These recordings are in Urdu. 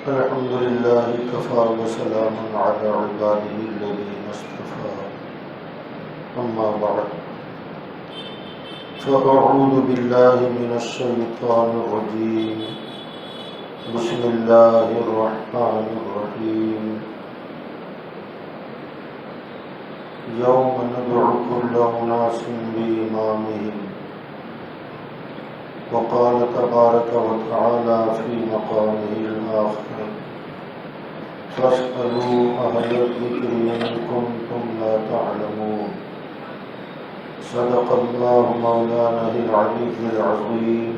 الحمد لله كفى وسلام على عباده الذين اصطفى أما بعد فأعوذ بالله من الشيطان الرجيم بسم الله الرحمن الرحيم يوم ندعو كل أناس بإمامهم وقال تبارك وتعالى في مقامه الآخر فاسألوا أهل الذكر إن كنتم لا تعلمون صدق الله مولانا العلي العظيم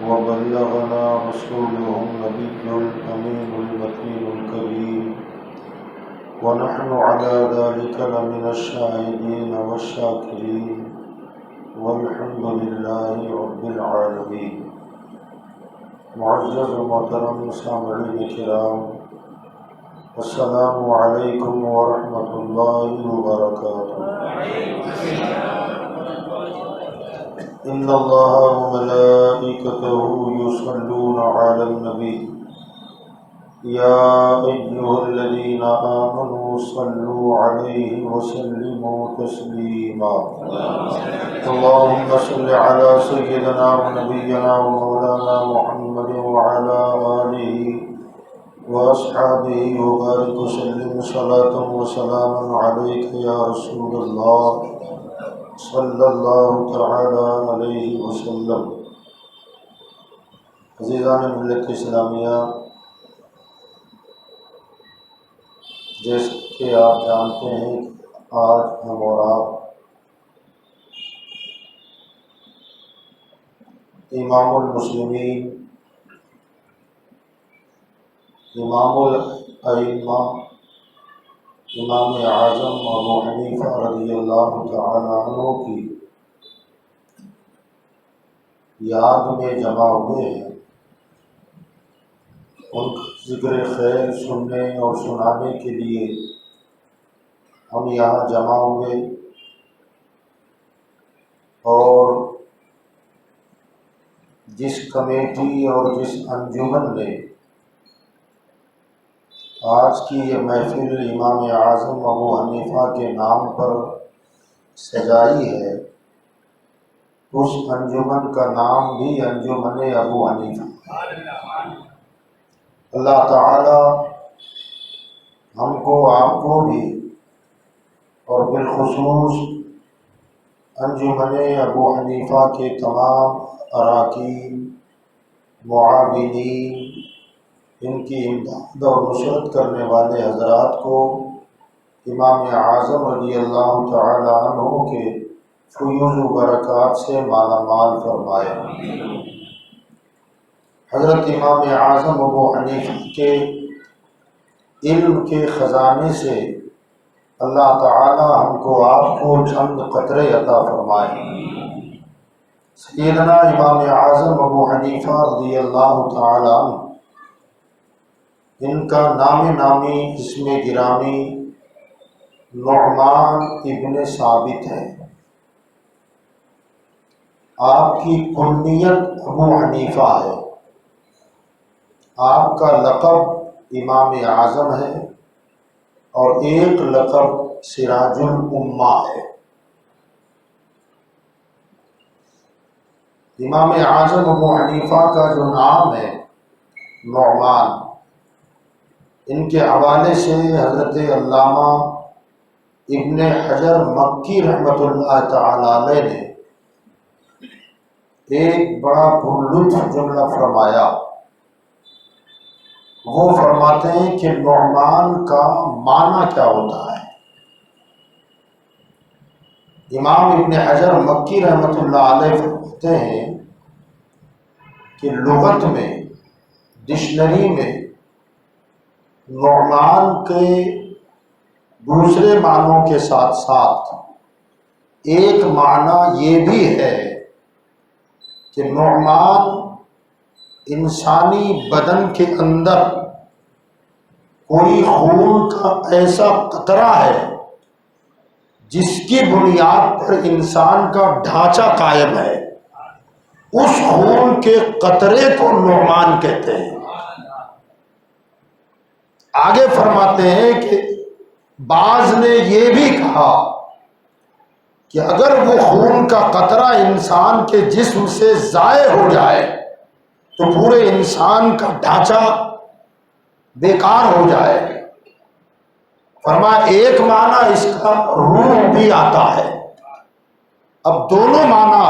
وبلغنا رسوله النبي الأمين المكين الكريم ونحن على ذلك لمن الشاهدين والشاكرين والحمد لله رب العالمين. معزز و محترم سامعین کرام، السلام علیکم ورحمۃ اللہ وبرکاتہ. ان اللہ وملائکتہ یصلون علی النبی یا ایھا الذین آمنوا صلوا علیہ وسلموا تسلیما. اللهم صل على سيدنا ونبينا ومولانا محمد وعلى آله وأصحابه وبارك وسلم صلاة وسلاما عليك يا رسول الله صلى الله تعالى عليه وسلم. عزیزان ملت اسلامیہ، جیسے کہ آپ جانتے ہیں آج ہم اور آپ امام المسلمین، امام الائمہ، امام اعظم ابو حنیفہ رضی اللہ تعالی عنہ کی یاد میں جمع ہوئے ہیں. ان کا ذکر خیر سننے اور سنانے کے لیے ہم یہاں جمع ہوئے، اور جس کمیٹی اور جس انجمن نے آج کی یہ محفل امام اعظم ابو حنیفہ کے نام پر سجائی ہے، اس انجمن کا نام بھی انجمن ابو حنیفہ. اللہ تعالی ہم کو، آپ کو بھی، اور بالخصوص انجمن ابو حنیفہ کے تمام اراکین، معاونین، ان کی امداد اور نصرت کرنے والے حضرات کو امام اعظم رضی اللہ تعالی عنہ کے فیوض و برکات سے مالا مال فرمائے. حضرت امام اعظم ابو حنیفہ کے علم کے خزانے سے اللہ تعالی ہم کو، آپ کو چند قطرے عطا فرمائے. سیدنا امام اعظم ابو حنیفہ رضی اللہ تعالی عنہ، ان کا نام نامی اسم گرامی نعمان ابن ثابت ہے. آپ کی کنیت ابو حنیفہ ہے. آپ کا لقب امام اعظم ہے، اور ایک لقب سراج الامہ ہے. امام اعظم ابو حنیفہ کا جو نام ہے نعمان، ان کے حوالے سے حضرت علامہ ابن حجر مکی رحمۃ اللہ تعالی علیہ نے ایک بڑا پرلطف جملہ فرمایا. وہ فرماتے ہیں کہ نعمان کا معنی کیا ہوتا ہے. امام ابن حجر مکی رحمۃ اللہ علیہ فرماتے ہیں کہ لغت میں، ڈکشنری میں نعمان کے دوسرے معنوں کے ساتھ ساتھ ایک معنی یہ بھی ہے کہ نعمان انسانی بدن کے اندر کوئی خون کا ایسا قطرہ ہے جس کی بنیاد پر انسان کا ڈھانچہ قائم ہے. اس خون کے قطرے کو نعمان کہتے ہیں. آگے فرماتے ہیں کہ بعض نے یہ بھی کہا کہ اگر وہ خون کا قطرہ انسان کے جسم سے ضائع ہو جائے تو پورے انسان کا ڈھانچہ بیکار ہو جائے۔ فرمایا ایک معنی اس کا روح بھی آتا ہے۔ اب دونوں معنی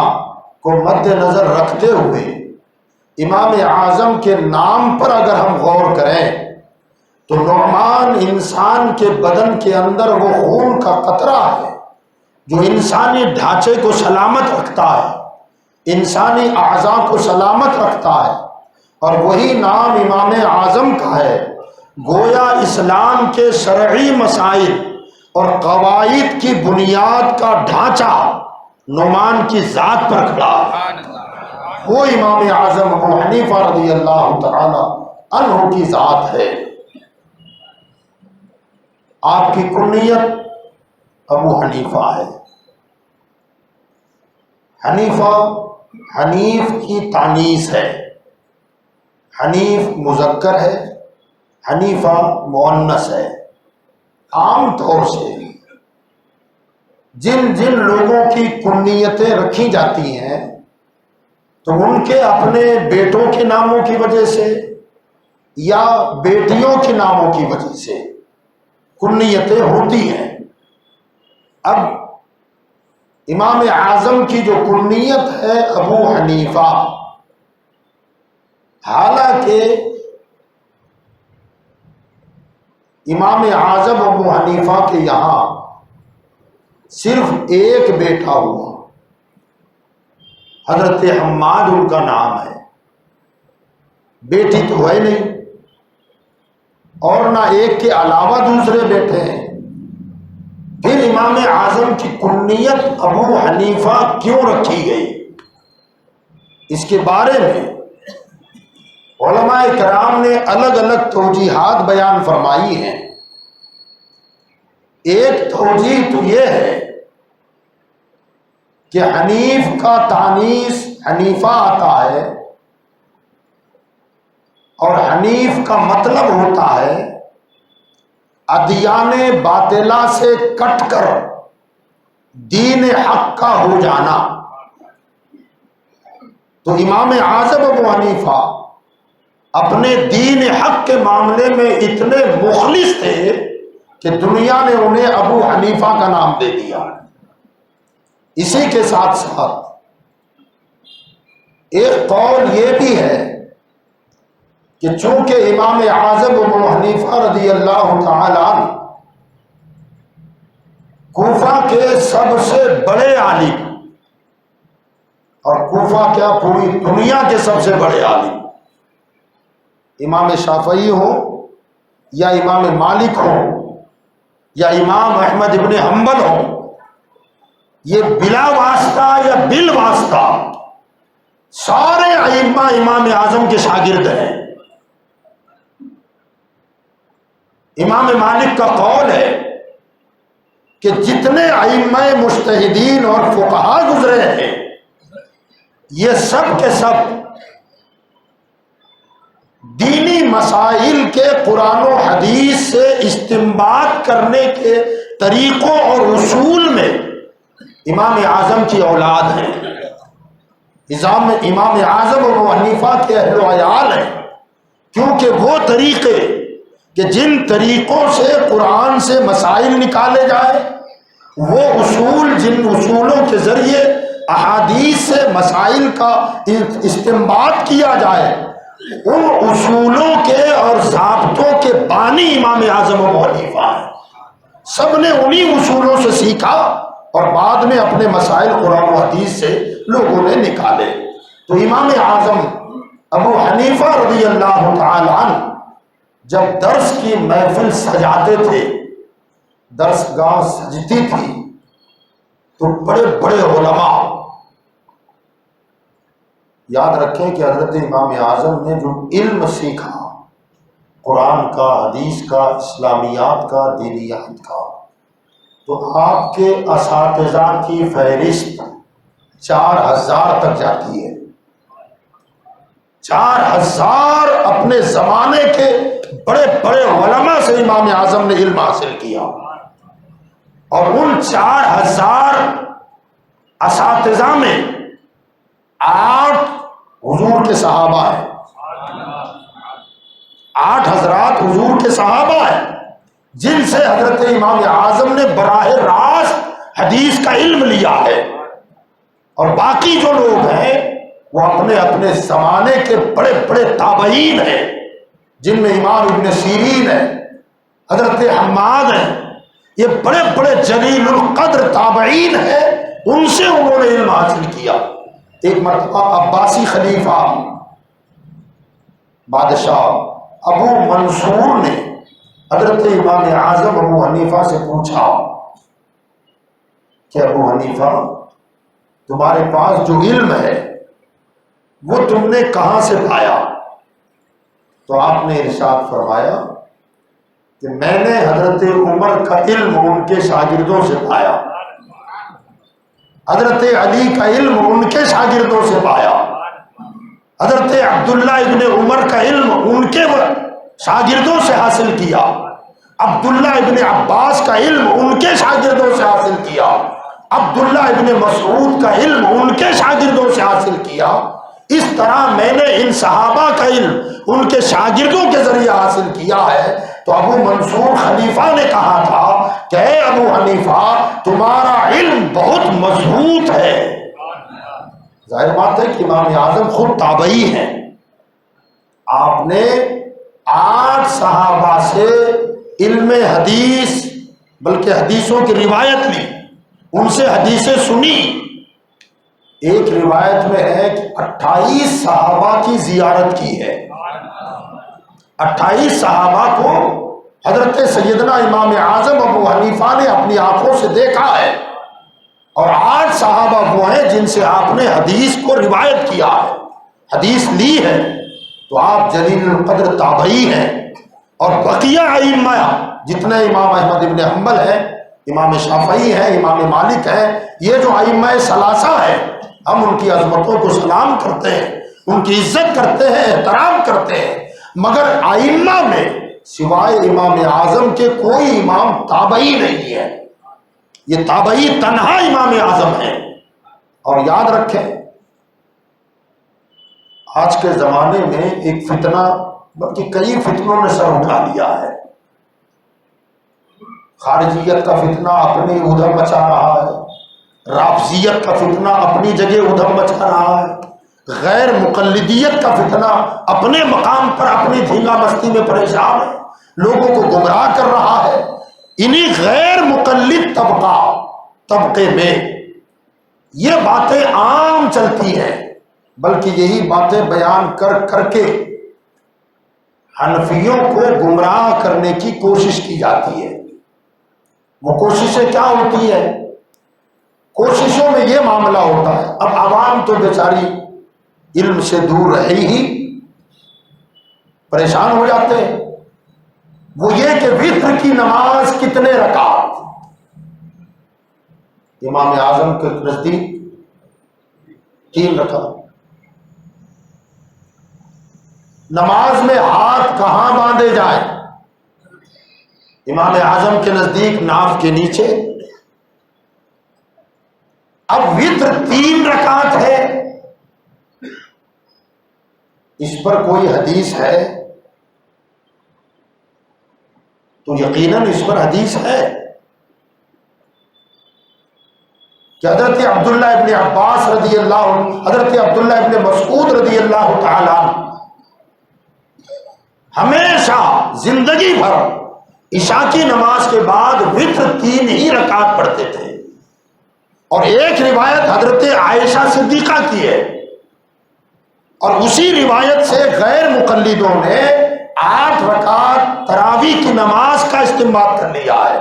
کو مد نظر رکھتے ہوئے امام اعظم کے نام پر اگر ہم غور کریں تو نعمان انسان کے بدن کے اندر وہ خون کا قطرہ ہے جو انسانی ڈھانچے کو سلامت رکھتا ہے، انسانی اعضاء کو سلامت رکھتا ہے، اور وہی نام امام اعظم کا ہے۔ گویا اسلام کے شرعی مسائل اور قواعد کی بنیاد کا ڈھانچہ نعمان کی ذات پر کھڑا ہے۔ وہ امام اعظم ابو حنیفہ رضی اللہ تعالی عنہ کی ذات ہے۔ آپ کی کنیت ابو حنیفہ ہے۔ حنیفہ حنیف کی تانیث ہے، حنیف مذکر ہے، حنیفہ مؤنث ہے۔ عام طور سے جن جن لوگوں کی کنیتیں رکھی جاتی ہیں تو ان کے اپنے بیٹوں کے ناموں کی وجہ سے یا بیٹیوں کے ناموں کی وجہ سے کنیتیں ہوتی ہیں۔ اب امام اعظم کی جو کنیت ہے ابو حنیفہ، حالانکہ امام اعظم ابو حنیفہ کے یہاں صرف ایک بیٹا ہوا، حضرت حماد ان کا نام ہے، بیٹی تو ہے نہیں، اور نہ ایک کے علاوہ دوسرے بیٹے ہیں۔ پھر امام اعظم کی کنیت ابو حنیفہ کیوں رکھی گئی، اس کے بارے میں علماء کرام نے الگ الگ توجیحات بیان فرمائی ہیں۔ ایک توجیہ تو یہ ہے کہ حنیف کا تانیث حنیفہ آتا ہے، اور حنیف کا مطلب ہوتا ہے ادیان باطلہ سے کٹ کر دین حق کا ہو جانا۔ تو امام اعظم ابو حنیفہ اپنے دین حق کے معاملے میں اتنے مخلص تھے کہ دنیا نے انہیں ابو حنیفہ کا نام دے دیا۔ اسی کے ساتھ ساتھ ایک قول یہ بھی ہے کہ چونکہ امام اعظم ابو حنیفہ رضی اللہ تعالی عنہ کوفہ کے سب سے بڑے عالم، اور کوفہ کیا پوری دنیا کے سب سے بڑے عالم، امام شافعی ہو یا امام مالک ہو یا امام احمد ابن حنبل ہو، یہ بلا واسطہ یا بال واسطہ سارے ائمہ امام اعظم کے شاگرد ہیں۔ امام مالک کا قول ہے کہ جتنے ائمہ مجتہدین اور فقہا گزرے ہیں یہ سب کے سب دینی مسائل کے قرآن و حدیث سے استنباط کرنے کے طریقوں اور اصول میں امام اعظم کی اولاد ہیں۔ امام اعظم ابو حنیفہ کے اہل و عیال ہیں، کیونکہ وہ طریقے کہ جن طریقوں سے قرآن سے مسائل نکالے جائے، وہ اصول جن اصولوں کے ذریعے احادیث سے مسائل کا استنباط کیا جائے، ان اصولوں کے اور ضابطوں کے بانی امام اعظم ابو حنیفہ ہیں۔ سب نے انہی اصولوں سے سیکھا اور بعد میں اپنے مسائل قرآن و حدیث سے لوگوں نے نکالے۔ تو امام اعظم ابو حنیفہ رضی اللہ تعالی عنہ جب درس کی محفل سجاتے تھے، درس گاہ سجتی تھی، تو بڑے بڑے علماء، یاد رکھیں کہ حضرت امام اعظم نے جو علم سیکھا قرآن کا، حدیث کا، اسلامیات کا، دینیات کا، تو آپ کے اساتذہ کی فہرست 4000 تک جاتی ہے۔ 4000 اپنے زمانے کے بڑے بڑے علماء سے امام اعظم نے علم حاصل کیا، اور ان 4000 اساتذہ میں 8 حضور کے صحابہ ہیں، 8 حضرات حضور کے صحابہ ہیں جن سے حضرت امام اعظم نے براہ راست حدیث کا علم لیا ہے، اور باقی جو لوگ ہیں وہ اپنے اپنے زمانے کے بڑے بڑے تابعین ہیں، جن میں امام ابن سیرین ہے، حضرت حماد ہیں، یہ بڑے بڑے جلیل القدر تابعین ہیں، ان سے انہوں نے علم حاصل کیا۔ ایک مرتبہ عباسی خلیفہ بادشاہ ابو منصور نے حضرت امام اعظم ابو حنیفہ سے پوچھا کہ ابو حنیفہ تمہارے پاس جو علم ہے وہ تم نے کہاں سے پایا؟ تو آپ نے ارشاد فرمایا کہ میں نے حضرت عمر کا علم ان کے شاگردوں سے پایا، حضرت علی کا علم ان کے شاگردوں سے پایا، حضرت عبداللہ ابن عمر کا علم ان کے شاگردوں سے حاصل کیا، عبداللہ ابن عباس کا علم ان کے شاگردوں سے حاصل کیا، عبداللہ ابن مسعود کا علم ان کے شاگردوں سے حاصل کیا۔ اس طرح میں نے ان صحابہ کا علم ان کے شاگردوں کے ذریعے حاصل کیا ہے۔ تو ابو منصور خلیفہ نے کہا تھا کہ اے ابو حنیفہ تمہارا علم بہت مضبوط ہے۔ ظاہر بات ہے کہ امام اعظم خود تابعی ہیں، آپ نے 8 صحابہ سے علم حدیث بلکہ حدیثوں کی روایت لی، ان سے حدیثیں سنی۔ ایک روایت میں ہے کہ 28 صحابہ کی زیارت کی ہے، 28 صحابہ کو حضرت سیدنا امام اعظم ابو حنیفہ نے اپنی آنکھوں سے دیکھا ہے، اور 8 صحابہ وہ ہیں جن سے آپ نے حدیث کو روایت کیا ہے، حدیث لی ہے۔ تو آپ جلیل القدر تابعی ہیں، اور بقیہ ائمہ جتنے امام احمد ابن حنبل ہیں، امام شافعی ہیں، امام مالک ہیں، یہ جو ائمہ ثلاثہ ہیں، ہم ان کی عظمتوں کو سلام کرتے ہیں، ان کی عزت کرتے ہیں، احترام کرتے ہیں، مگر ائمہ میں سوائے امام اعظم کے کوئی امام تابعی نہیں ہے، یہ تابعی تنہا امام اعظم ہے۔ اور یاد رکھیں آج کے زمانے میں ایک فتنہ بلکہ کئی فتنوں نے سر اٹھا لیا ہے، خارجیت کا فتنہ اپنی ادھم مچا رہا ہے، رافضیت کا فتنہ اپنی جگہ ادھم مچا رہا ہے، غیر مقلدیت کا فتنہ اپنے مقام پر اپنی دھینگا مستی میں پریشان ہے، لوگوں کو گمراہ کر رہا ہے۔ انہی غیر مقلد طبقے میں یہ باتیں عام چلتی ہیں، بلکہ یہی باتیں بیان کر کر کے حنفیوں کو گمراہ کرنے کی کوشش کی جاتی ہے۔ وہ کوششیں کیا ہوتی ہیں؟ کوششوں میں یہ معاملہ ہوتا ہے، اب عوام تو بیچاری علم سے دور رہے ہی پریشان ہو جاتے ہیں، وہ یہ کہ وتر کی نماز کتنے رکعت؟ امام اعظم کے نزدیک 3 رکعت۔ نماز میں ہاتھ کہاں باندھے جائیں؟ امام اعظم کے نزدیک ناف کے نیچے۔ اب وتر 3 رکعت ہے، اس پر کوئی حدیث ہے؟ تو یقیناً اس پر حدیث ہے کہ حضرت عبداللہ ابن عباس رضی اللہ عنہ، حضرت عبداللہ ابن مسعود رضی اللہ تعالی عنہ ہمیشہ زندگی بھر عشاء کی نماز کے بعد وتر 3 ہی رکعت پڑھتے تھے۔ اور ایک روایت حضرت عائشہ صدیقہ کی ہے، اور اسی روایت سے غیر مقلدوں نے 8 رکعت تراویح کی نماز کا استنباط کر لیا ہے۔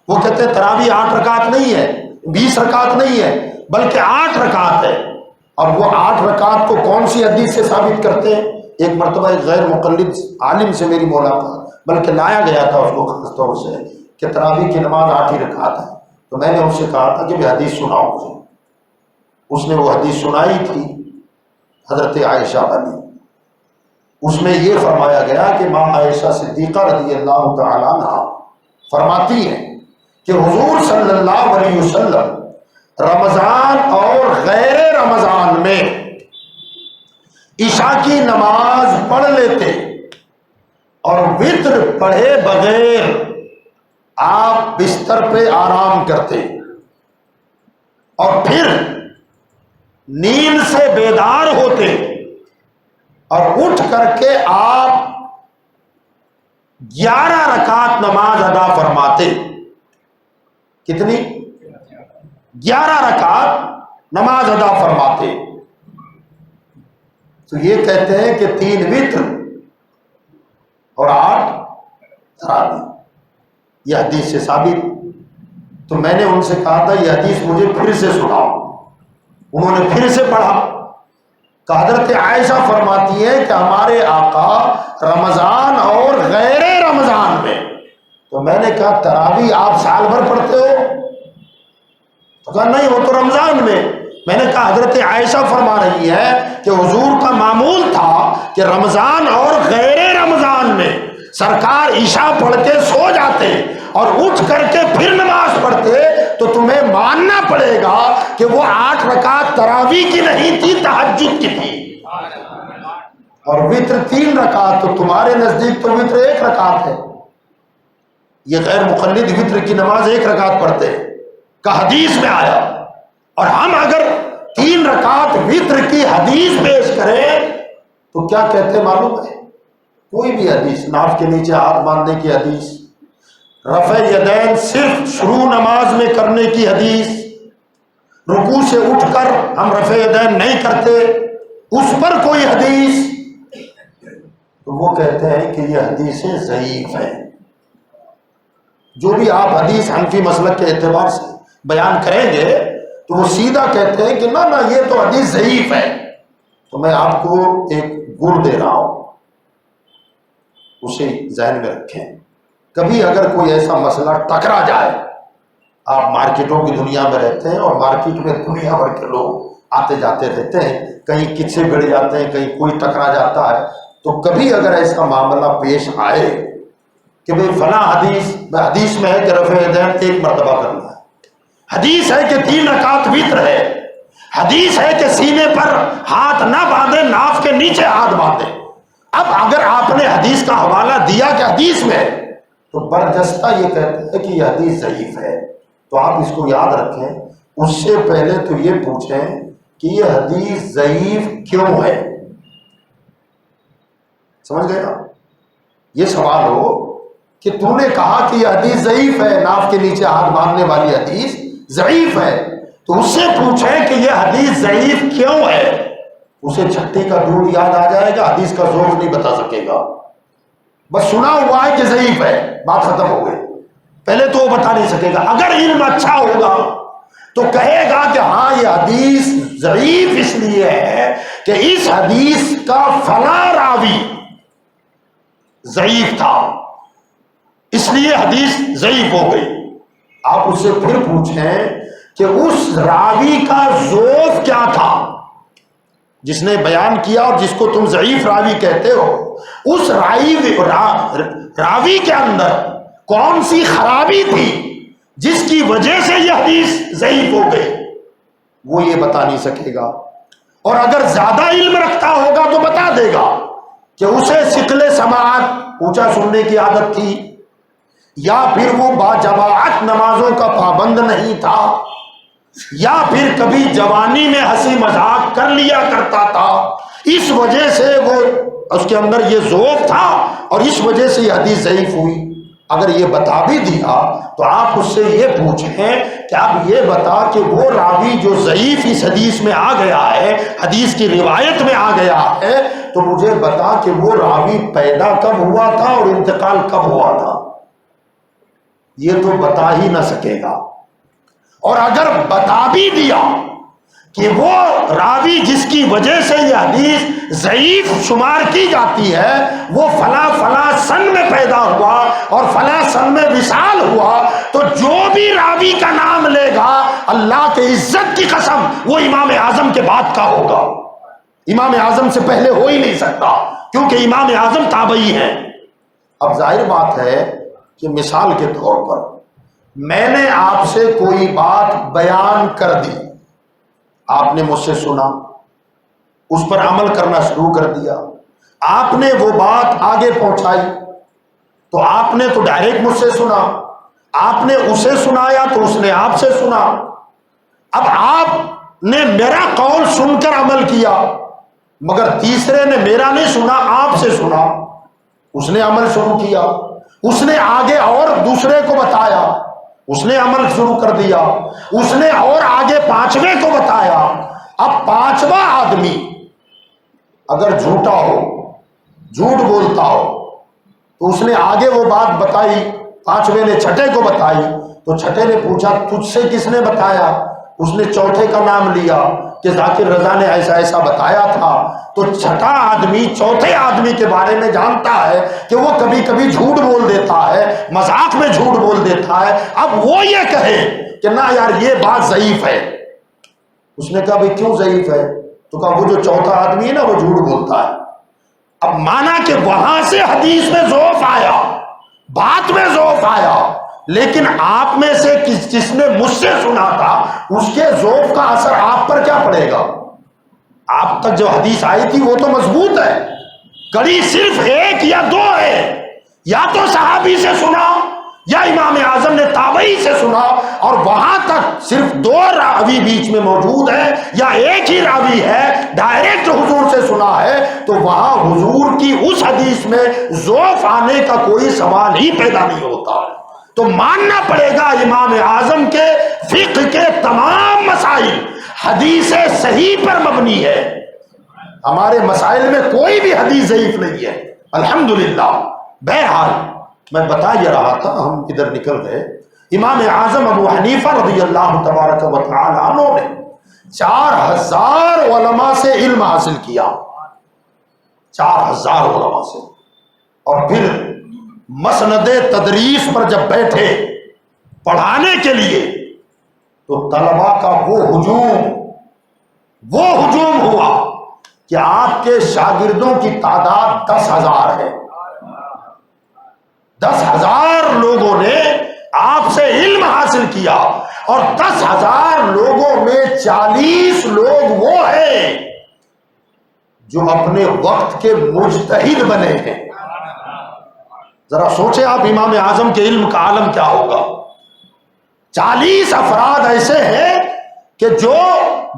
وہ کہتے ہیں تراویح 8 رکعت نہیں ہے، 20 رکعت نہیں ہے، بلکہ 8 رکعت ہے۔ اور وہ 8 رکعت کو کون سی حدیث سے ثابت کرتے ہیں؟ ایک مرتبہ ایک غیر مقلد عالم سے میری ملاقات، بلکہ لایا گیا تھا اس کو خاص طور سے کہ تراویح کی نماز 8 ہی رکعت ہے، تو میں نے اس سے کہا تھا کہ بھی حدیث سناؤ مجھے۔ اس نے وہ حدیث سنائی تھی حضرت عائشہ والی، اس میں یہ فرمایا گیا کہ ماں عائشہ صدیقہ رضی اللہ تعالیٰ عنہ فرماتی ہیں کہ حضور صلی اللہ علیہ وسلم رمضان اور غیر رمضان میں عشاء کی نماز پڑھ لیتے اور وتر پڑھے بغیر آپ بستر پہ آرام کرتے اور پھر نیند سے بیدار ہوتے اور اٹھ کر کے آپ 11 رکعت نماز ادا فرماتے. کتنی؟ 11 رکعت نماز ادا فرماتے. تو یہ کہتے ہیں کہ 3 وتر اور 8 تراویح. یہ حدیث سے ثابت. تو میں نے ان سے کہا تھا یہ حدیث مجھے پھر سے سناؤ. انہوں نے پھر سے پڑھا. کہ حضرت عائشہ فرماتی ہے کہ ہمارے آقا رمضان اور غیر رمضان میں. تو میں نے کہا تراویح آپ سال بھر پڑھتے ہو؟ تو کہا نہیں، وہ تو رمضان میں. میں نے کہا حضرت عائشہ فرما رہی ہے کہ حضور کا معمول تھا کہ رمضان اور غیر رمضان میں سرکار عشاء پڑھ کے سو جاتے اور اٹھ کر کے پھر نماز پڑھتے. تو تمہیں ماننا پڑے گا کہ وہ 8 رکعت تراویح کی نہیں تھی، تہجد کی تھی. اور وتر 3 رکعت. تو تمہارے نزدیک تو وتر 1 رکعت ہے. یہ غیر مقلد وتر کی نماز 1 رکعت پڑھتے ہیں کا حدیث میں آیا. اور ہم اگر 3 رکعت وتر کی حدیث پیش کریں تو کیا کہتے معلوم ہے؟ کوئی بھی حدیث، ناف کے نیچے ہاتھ باندھنے کی حدیث، رفع یدین صرف شروع نماز میں کرنے کی حدیث، رکوع سے اٹھ کر ہم رفع یدین نہیں کرتے، اس پر کوئی حدیث. تو وہ کہتے ہیں کہ یہ حدیثیں ضعیف ہیں. جو بھی آپ حدیث حنفی مسلک کے اعتبار سے بیان کریں گے تو وہ سیدھا کہتے ہیں کہ نہ یہ تو حدیث ضعیف ہے. تو میں آپ کو ایک گڑ دے رہا ہوں، اسے ذہن میں رکھیں. کبھی اگر کوئی ایسا مسئلہ ٹکرا جائے، آپ مارکیٹوں کی دنیا میں رہتے ہیں اور مارکیٹ میں دنیا بھر کے لوگ آتے جاتے رہتے ہیں، کہیں کچھ بڑھ جاتے ہیں، کہیں کوئی ٹکرا جاتا ہے. تو کبھی اگر ایسا معاملہ پیش آئے کہ بھئی فلاں حدیث میں ہے کہ رفع یدین 1 مرتبہ کرنا ہے، حدیث ہے کہ 3 رکعت وتر ہے، حدیث ہے کہ سینے پر ہاتھ نہ باندھے، ناف کے نیچے ہاتھ باندھے. اب اگر آپ نے حدیث کا حوالہ دیا کہ حدیث میں تو برجستہ یہ کہتے ہیں کہ یہ حدیث ضعیف ہے. تو آپ اس کو یاد رکھیں. اس سے پہلے تو یہ پوچھیں کہ یہ حدیث ضعیف کیوں ہے. سمجھ گئے نا؟ یہ سوال ہو کہ تم نے کہا کہ یہ حدیث ضعیف ہے، ناف کے نیچے ہاتھ باندھنے والی حدیث ضعیف ہے، تو اس سے پوچھیں کہ یہ حدیث ضعیف کیوں ہے. اسے چھٹی کا دودھ یاد آ جائے گا، حدیث کا ذوق نہیں بتا سکے گا. بس سنا ہوا ہے کہ ضعیف ہے، بات ختم ہو گئی. پہلے تو وہ بتا نہیں سکے گا. اگر علم اچھا ہوگا تو کہے گا کہ ہاں یہ حدیث ضعیف اس لیے ہے کہ اس حدیث کا فلاں راوی ضعیف تھا، اس لیے حدیث ضعیف ہو گئی. آپ اس سے پھر پوچھیں کہ اس راوی کا ذوق کیا تھا جس نے بیان کیا اور جس کو تم ضعیف راوی کہتے ہو. اس راوی کے اندر کون سی خرابی تھی جس کی وجہ سے یہ حدیث ضعیف ہو گئی؟ وہ یہ بتا نہیں سکے گا. اور اگر زیادہ علم رکھتا ہوگا تو بتا دے گا کہ اسے ثقل سماعت، اونچا سننے کی عادت تھی، یا پھر وہ باجماعت نمازوں کا پابند نہیں تھا، یا پھر کبھی جوانی میں ہنسی مذاق کر لیا کرتا تھا، اس وجہ سے وہ اس کے اندر یہ ذوق تھا اور اس وجہ سے یہ حدیث ضعیف ہوئی. اگر یہ بتا بھی دیا تو آپ اس سے یہ پوچھیں کہ آپ یہ بتا کہ وہ راوی جو ضعیف اس حدیث میں آ گیا ہے، حدیث کی روایت میں آ گیا ہے، تو مجھے بتا کہ وہ راوی پیدا کب ہوا تھا اور انتقال کب ہوا تھا. یہ تو بتا ہی نہ سکے گا. اور اگر بتا بھی دیا کہ وہ راوی جس کی وجہ سے یہ حدیث ضعیف شمار کی جاتی ہے وہ فلاں فلاں سن میں پیدا ہوا اور فلاں سن میں وصال ہوا، تو جو بھی راوی کا نام لے گا اللہ کے عزت کی قسم وہ امام اعظم کے بعد کا ہوگا. امام اعظم سے پہلے ہو ہی نہیں سکتا، کیونکہ امام اعظم تابعی ہیں۔ اب ظاہر بات ہے کہ مثال کے طور پر میں نے آپ سے کوئی بات بیان کر دی، آپ نے مجھ سے سنا، اس پر عمل کرنا شروع کر دیا، آپ نے وہ بات آگے پہنچائی، تو آپ نے تو ڈائریکٹ مجھ سے سنا، آپ نے اسے سنایا تو اس نے آپ سے سنا۔ اب آپ نے میرا قول سن کر عمل کیا، مگر تیسرے نے میرا نہیں سنا، آپ سے سنا، اس نے عمل شروع کیا، اس نے آگے اور دوسرے کو بتایا، اس نے عمل شروع کر دیا، اس نے اور آگے پانچویں کو بتایا۔ اب پانچواں آدمی اگر جھوٹا ہو، جھوٹ بولتا ہو، تو اس نے آگے وہ بات بتائی، پانچویں نے چھٹے کو بتائی، تو چھٹے نے پوچھا تجھ سے کس نے بتایا؟ اس نے چوتھے کا نام لیا کہ ذاکر رضا نے ایسا ایسا بتایا تھا۔ تو چھٹا آدمی چوتھے آدمی کے بارے میں جانتا ہے کہ وہ کبھی کبھی جھوٹ بول دیتا ہے، مذاق میں جھوٹ بول دیتا ہے۔ اب وہ یہ کہے کہ نہ یار یہ بات ضعیف ہے، اس نے کہا بھئی کیوں ضعیف ہے؟ تو کہا وہ جو چوتھا آدمی ہے نا وہ جھوٹ بولتا ہے۔ اب مانا کہ وہاں سے حدیث میں ضعف آیا، بات میں ضعف آیا، لیکن آپ میں سے جس نے مجھ سے سنا تھا اس کے ضعف کا اثر آپ پر کیا پڑے گا؟ آپ تک جو حدیث آئی تھی وہ تو مضبوط ہے، کڑی صرف ایک یا دو ہے، یا تو صحابی سے سنا یا امام اعظم نے تابعی سے سنا، اور وہاں تک صرف دو راوی بیچ میں موجود ہے یا ایک ہی راوی ہے ڈائریکٹ حضور سے سنا ہے، تو وہاں حضور کی اس حدیث میں ضعف آنے کا کوئی سوال ہی پیدا نہیں ہوتا۔ تو ماننا پڑے گا امام اعظم کے فقہ کے تمام مسائل حدیث صحیح پر مبنی ہے، ہمارے مسائل میں کوئی بھی حدیث ضعیف نہیں ہے الحمدللہ۔ بہرحال میں بتا یہ رہا تھا، ہم ادھر نکل گئے۔ امام اعظم ابو حنیفہ رضی اللہ تبارک و تعالی عنہ نے 4000 علماء سے علم حاصل کیا، 4000 علماء سے، اور پھر مسند تدریس پر جب بیٹھے پڑھانے کے لیے تو طلباء کا وہ ہجوم ہوا کہ آپ کے شاگردوں کی تعداد 10,000 ہے، 10,000 لوگوں نے آپ سے علم حاصل کیا، اور 10,000 لوگوں میں 40 لوگ وہ ہیں جو اپنے وقت کے مجتہد بنے ہیں۔ ذرا سوچیں آپ امام اعظم کے علم کا عالم کیا ہوگا۔ 40 افراد ایسے ہیں کہ جو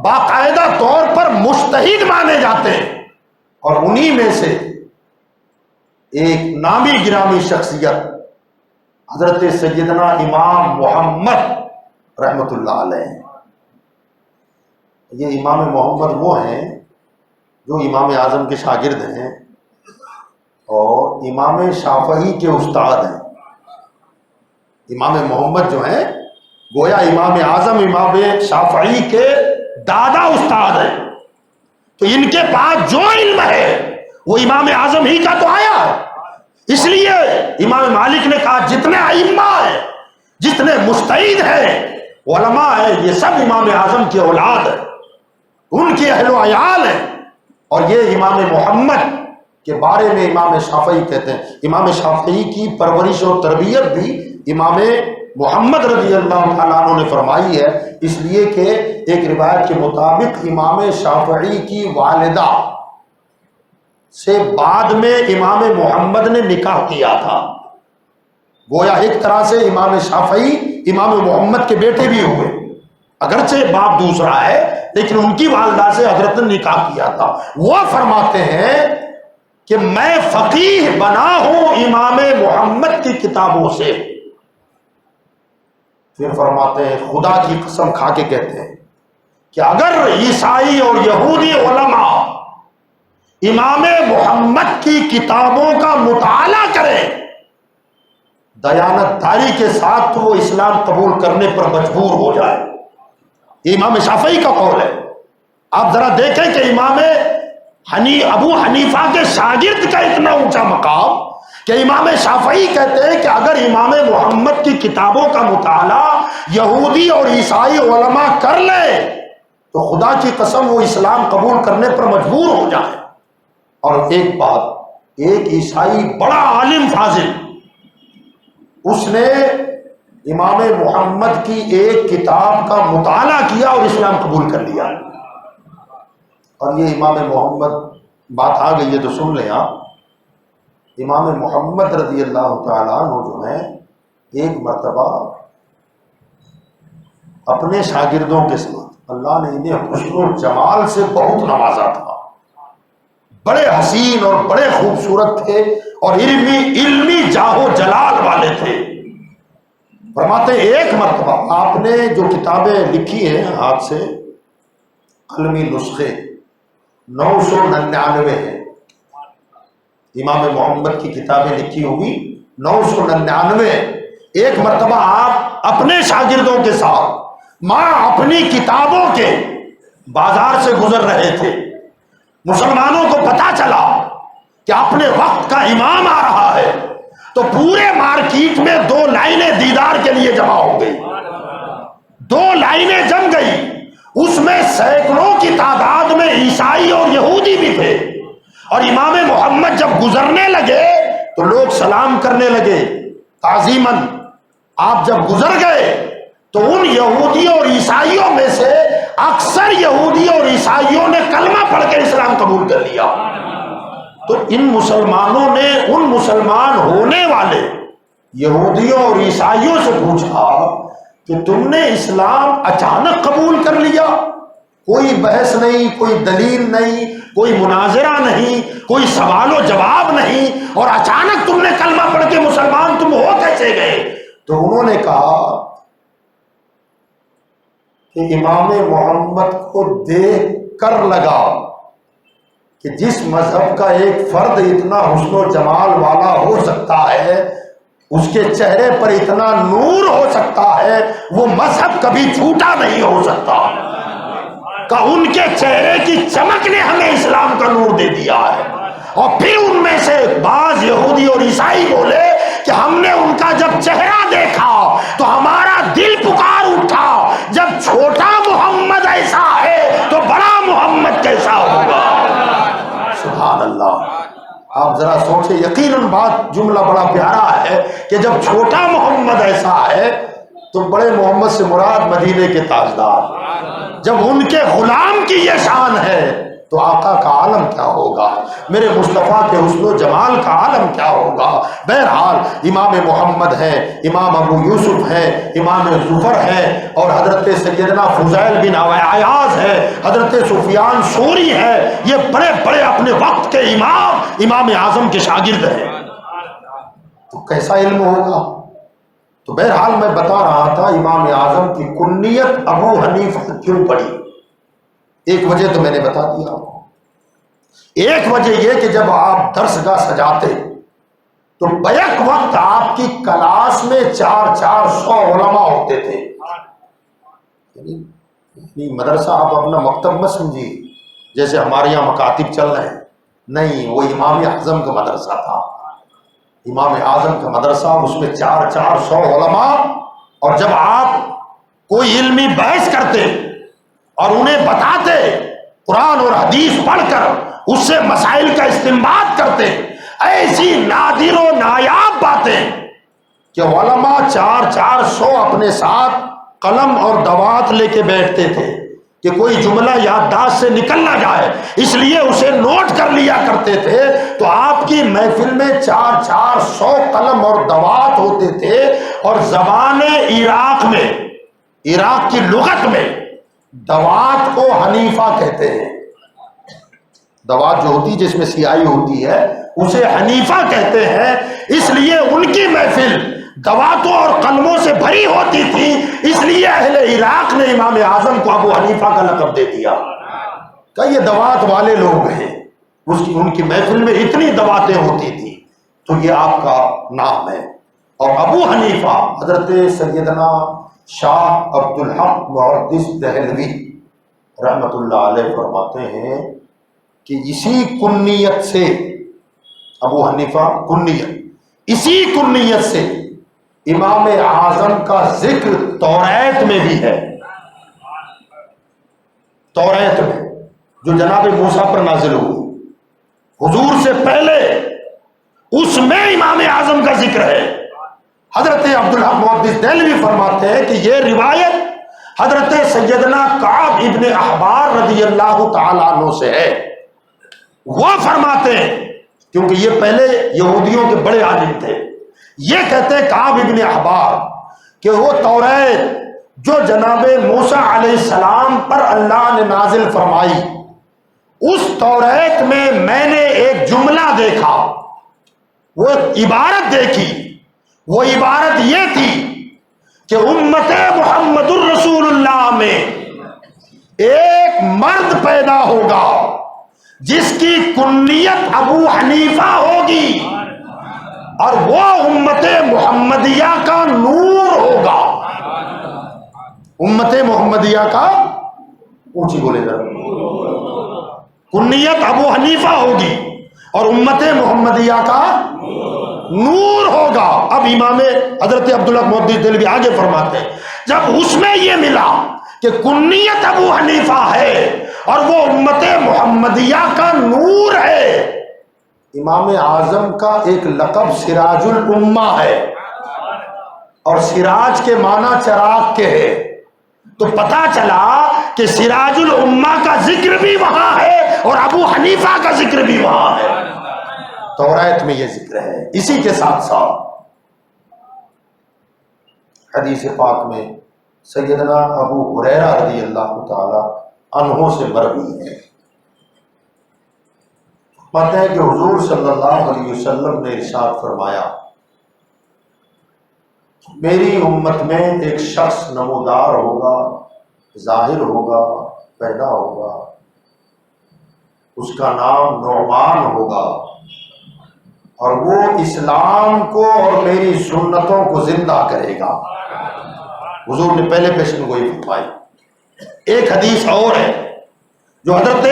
باقاعدہ طور پر مجتہد مانے جاتے ہیں، اور انہی میں سے ایک نامی گرامی شخصیت حضرت سیدنا امام محمد رحمت اللہ علیہ۔ یہ امام محمد وہ ہیں جو امام اعظم کے شاگرد ہیں اور امام شافعی کے استاد ہیں۔ امام محمد جو ہیں گویا امام اعظم امام شافعی کے دادا استاد ہیں، تو ان کے پاس جو علم ہے وہ امام اعظم ہی کا تو آیا ہے۔ اس لیے امام مالک نے کہا جتنے ائمہ ہیں، جتنے مجتہد ہیں، علماء ہیں، یہ سب امام اعظم کی اولاد ہیں، ان کے اہل و عیال ہیں۔ اور یہ امام محمد کے بارے میں امام شافعی کہتے ہیں، امام شافعی کی پرورش اور تربیت بھی امام محمد رضی اللہ تعالیٰ عنہ نے فرمائی ہے، اس لیے کہ ایک روایت کے مطابق امام شافعی کی والدہ سے بعد میں امام محمد نے نکاح کیا تھا، گویا ایک طرح سے امام شافعی امام محمد کے بیٹے بھی ہوئے، اگرچہ باپ دوسرا ہے لیکن ان کی والدہ سے حضرت نے نکاح کیا تھا۔ وہ فرماتے ہیں کہ میں فقیہ بنا ہوں امام محمد کی کتابوں سے۔ پھر فرماتے ہیں خدا کی قسم کھا کے کہتے ہیں کہ اگر عیسائی اور یہودی علماء امام محمد کی کتابوں کا مطالعہ کریں دیانت داری کے ساتھ، تو وہ اسلام قبول کرنے پر مجبور ہو جائے۔ یہ امام شافعی کا قول ہے۔ آپ ذرا دیکھیں کہ امام ابو حنیفہ کے شاگرد کا اتنا اونچا مقام کہ امام شافعی کہتے ہیں کہ اگر امام محمد کی کتابوں کا مطالعہ یہودی اور عیسائی علماء کر لیں تو خدا کی قسم وہ اسلام قبول کرنے پر مجبور ہو جائے۔ اور ایک بات، ایک عیسائی بڑا عالم فاضل، اس نے امام محمد کی ایک کتاب کا مطالعہ کیا اور اسلام قبول کر لیا۔ اور یہ امام محمد، بات آ گئی ہے تو سن لیں آپ، امام محمد رضی اللہ تعالیٰ عنہ جو ہیں، ایک مرتبہ اپنے شاگردوں کے ساتھ اللہ نے انہیں حسن و جمال سے بہت نوازا تھا، بڑے حسین اور بڑے خوبصورت تھے اور علمی جاہ و جلال والے تھے۔ فرماتے ایک مرتبہ آپ نے جو کتابیں لکھی ہیں ہاتھ سے، قلمی نسخے 999 ہیں، امام محمد کی کتابیں لکھی ہوئی 999۔ ایک مرتبہ آپ اپنے شاگردوں کے ساتھ ماں اپنی کتابوں کے بازار سے گزر رہے تھے، مسلمانوں کو پتا چلا کہ اپنے وقت کا امام آ رہا ہے، تو پورے مارکیٹ میں 2 لائنیں دیدار کے لیے جمع ہو گئی، 2 لائنیں جم گئی، اس میں سینکڑوں کی تعداد میں عیسائی اور یہودی بھی تھے۔ اور امام محمد جب گزرنے لگے تو لوگ سلام کرنے لگے تعظیماً۔ آپ جب گزر گئے تو ان یہودیوں اور عیسائیوں میں سے اکثر یہودیوں اور عیسائیوں نے کلمہ پڑھ کے اسلام قبول کر لیا۔ تو ان مسلمانوں نے ان مسلمان ہونے والے یہودیوں اور عیسائیوں سے پوچھا کہ تم نے اسلام اچانک قبول کر لیا، کوئی بحث نہیں، کوئی دلیل نہیں، کوئی مناظرہ نہیں، کوئی سوال و جواب نہیں، اور اچانک تم نے کلمہ پڑھ کے مسلمان تم ہو کیسے گئے؟ تو انہوں نے کہا کہ امام محمد کو دیکھ کر لگا کہ جس مذہب کا ایک فرد اتنا حسن و جمال والا ہو سکتا ہے، اس کے چہرے پر اتنا نور ہو سکتا ہے، وہ مذہب کبھی جھوٹا نہیں ہو سکتا، کہ ان کے چہرے کی چمک نے ہمیں اسلام کا نور دے دیا ہے۔ اور پھر ان میں سے بعض یہودی اور عیسائی بولے کہ ہم نے ان کا جب چہرہ دیکھا تو ہمارا دل پکار اٹھا، جب چھوٹا محمد ایسا ہے تو بڑا محمد کیسا ہوگا۔ سبحان اللہ۔ آپ ذرا سوچیں، یقیناً بات جملہ بڑا پیارا ہے کہ جب چھوٹا محمد ایسا ہے تو بڑے محمد سے مراد مدینے کے تاجدار، جب ان کے غلام کی یہ شان ہے تو آقا کا عالم کیا ہوگا، میرے مصطفیٰ کے حسن و جمال کا عالم کیا ہوگا۔ بہرحال امام محمد ہیں، امام ابو یوسف ہیں، امام ظفر ہیں، اور حضرت سیدنا فضیل بن عیاض ہے، حضرت سفیان ثوری ہے، یہ بڑے بڑے اپنے وقت کے امام اعظم کے شاگرد ہیں۔ تو کیسا علم ہوگا؟ تو بہرحال میں بتا رہا تھا امام اعظم کی کنیت ابو حنیفہ کیوں پڑی، ایک وجہ تو میں نے بتا دیا آپ کو۔ ایک وجہ یہ کہ جب آپ درس گاہ سجاتے تو بیک وقت آپ کی کلاس میں 400 علماء ہوتے تھے۔ یعنی مدرسہ آپ اپنا مکتب مت سمجھیے جیسے ہمارے یہاں مکاتب چل رہے ہیں، نہیں، وہ امام اعظم کا مدرسہ تھا، امام اعظم کا مدرسہ، اس میں 400 علماء۔ اور جب آپ کوئی علمی بحث کرتے اور انہیں بتاتے، قرآن اور حدیث پڑھ کر اس سے مسائل کا استنباط کرتے، ایسی نادر و نایاب باتیں کہ علماء 400 اپنے ساتھ قلم اور دوات لے کے بیٹھتے تھے کہ کوئی جملہ یادداشت سے نکل نہ جائے، اس لیے اسے نوٹ کر لیا کرتے تھے۔ تو آپ کی محفل میں 400 قلم اور دوات ہوتے تھے، اور زبان عراق میں، عراق کی لغت میں دوات کو حنیفہ کہتے ہیں۔ دوات جو ہوتی ہے جس میں سیاہی ہوتی ہے اسے حنیفہ کہتے ہیں، اس لیے ان کی محفل دواتوں اور قلموں سے بھری ہوتی تھی، اس لیے اہل عراق نے امام اعظم کو ابو حنیفہ کا لقب دے دیا کہ یہ دوات والے لوگ ہیں، ان کی محفل میں اتنی دواتیں ہوتی تھی، تو یہ آپ کا نام ہے۔ اور ابو حنیفہ حضرت سیدنا شاہ عبدالحق محدث دہلوی رحمت اللہ علیہ فرماتے ہیں کہ اسی کنیت سے، ابو حنیفہ کنیت، اسی کنیت سے امام اعظم کا ذکر توریت میں بھی ہے۔ توریت میں جو جناب موسیٰ پر نازل ہوئی، حضور سے پہلے اس میں امام اعظم کا ذکر ہے۔ حضرت عبدالحق محدث دہلوی فرماتے ہیں کہ یہ روایت حضرت سیدنا کعب ابن احبار رضی اللہ تعالیٰ عنہ سے ہے۔ وہ فرماتے ہیں، کیونکہ یہ پہلے یہودیوں کے بڑے عالم تھے، یہ کہتے ہیں کعب ابن احبار کہ وہ توریت جو جناب موسیٰ علیہ السلام پر اللہ نے نازل فرمائی، اس توریت میں نے ایک جملہ دیکھا، وہ عبارت دیکھی، وہ عبارت یہ تھی کہ امت محمد الرسول اللہ میں ایک مرد پیدا ہوگا جس کی کنیت ابو حنیفہ ہوگی اور وہ امت محمدیہ کا نور ہوگا۔ امت محمدیہ کا اونچی بولے ذرا، کنیت ابو حنیفہ ہوگی اور امت محمدیہ کا نور ہوگا۔ اب امام حضرت عبداللہ محدث دہلوی آگے فرماتے ہیں، جب اس میں یہ ملا کہ کنیت ابو حنیفہ ہے اور وہ امت محمدیہ کا نور ہے، امام اعظم کا ایک لقب سراج الامہ ہے، اور سراج کے معنی چراغ کے ہے، تو پتا چلا کہ سراج الامہ کا ذکر بھی وہاں ہے اور ابو حنیفہ کا ذکر بھی وہاں ہے، توریت میں یہ ذکر ہے۔ اسی کے ساتھ ساتھ حدیث پاک میں سیدنا ابو ہریرہ رضی اللہ تعالی عنہ سے مروی ہے، پتہ ہے کہ حضور صلی اللہ علیہ وسلم نے ارشاد فرمایا، میری امت میں ایک شخص نمودار ہوگا، ظاہر ہوگا، پیدا ہوگا، اس کا نام نعمان ہوگا، اور وہ اسلام کو اور میری سنتوں کو زندہ کرے گا۔ حضور نے پہلے پیشن گوئی فرمائی۔ ایک حدیث اور ہے جو حضرت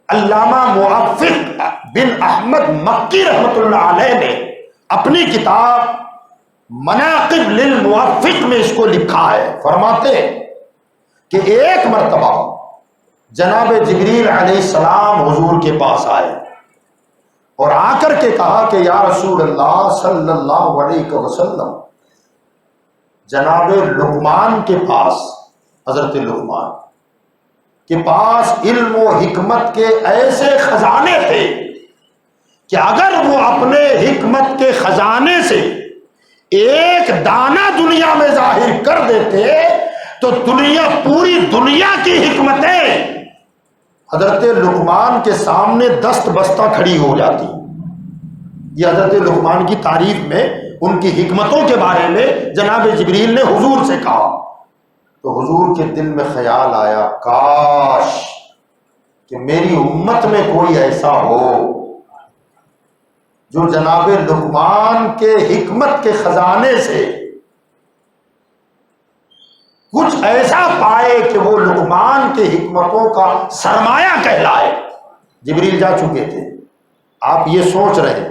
علامہ موفق بن احمد مکی رحمۃ اللہ علیہ نے اپنی کتاب مناقب للموفق میں اس کو لکھا ہے۔ فرماتے ہیں کہ ایک مرتبہ جناب جبریل علیہ السلام حضور کے پاس آئے اور آ کر کے کہا کہ یا رسول اللہ صلی اللہ علیہ وسلم، جناب لقمان کے پاس، حضرت لقمان کے پاس علم و حکمت کے ایسے خزانے تھے کہ اگر وہ اپنے حکمت کے خزانے سے ایک دانہ دنیا میں ظاہر کر دیتے تو پوری دنیا کی حکمتیں حضرت لقمان کے سامنے دست بستہ کھڑی ہو جاتی۔ یہ حضرت لقمان کی تعریف میں ان کی حکمتوں کے بارے میں جناب جبریل نے حضور سے کہا، تو حضور کے دل میں خیال آیا، کاش کہ میری امت میں کوئی ایسا ہو جو جناب لقمان کے حکمت کے خزانے سے کچھ ایسا پائے کہ وہ لقمان کے حکمتوں کا سرمایہ کہلائے۔ جبریل جا چکے تھے، آپ یہ سوچ رہے،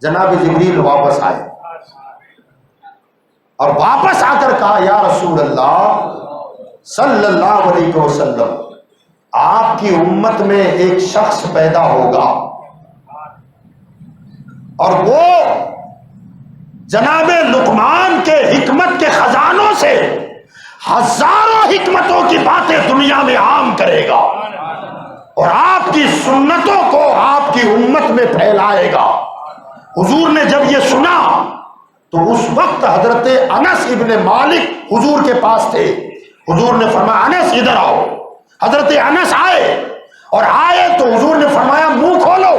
جناب جبریل واپس آئے اور واپس آ کر کہا، یا رسول اللہ صلی اللہ علیہ وسلم، آپ کی امت میں ایک شخص پیدا ہوگا اور وہ جناب لقمان کے حکمت کے خزانوں سے ہزاروں حکمتوں کی باتیں دنیا میں عام کرے گا اور آپ کی سنتوں کو آپ کی امت میں پھیلائے گا۔ حضور نے جب یہ سنا تو اس وقت حضرت انس ابن مالک حضور کے پاس تھے۔ حضور نے فرمایا، انس ادھر آؤ۔ حضرت انس آئے اور آئے تو حضور نے فرمایا، منہ کھولو۔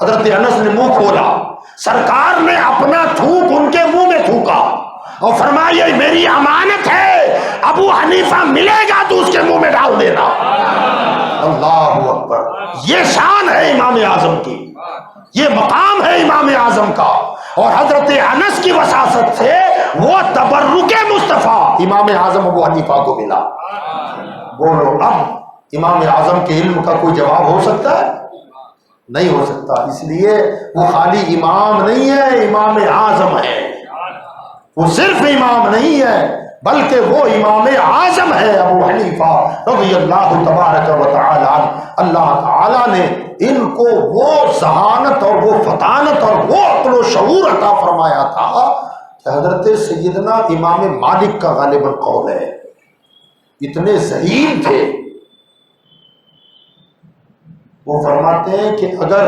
حضرت انس نے منہ کھولا، سرکار نے اپنا تھوک ان کے منہ میں تھوکا اور فرمایا، یہ میری امانت ہے، ابو حنیفہ ملے گا تو اس کے منہ میں ڈال دینا۔ اللہ اکبر! یہ شان ہے امام اعظم کی، یہ مقام ہے امام اعظم کا، اور حضرت انس کی وساست سے وہ تبرک مصطفیٰ امام اعظم ابو حنیفہ کو ملا۔ بولو، اب امام اعظم کے علم کا کوئی جواب ہو سکتا ہے؟ نہیں ہو سکتا۔ اس لیے وہ خالی امام نہیں ہے، امام اعظم ہے۔ وہ صرف امام نہیں ہے، بلکہ وہ امام اعظم ہے ابو حنیفہ رضی اللہ تبارک و تعالی عنہ۔ اللہ تعالیٰ نے ان کو وہ ذہانت اور وہ فطانت اور وہ عقل و شعور عطا فرمایا تھا کہ حضرت سیدنا امام مالک کا غالباً قول ہے، اتنے ذہین تھے، وہ فرماتے ہیں کہ اگر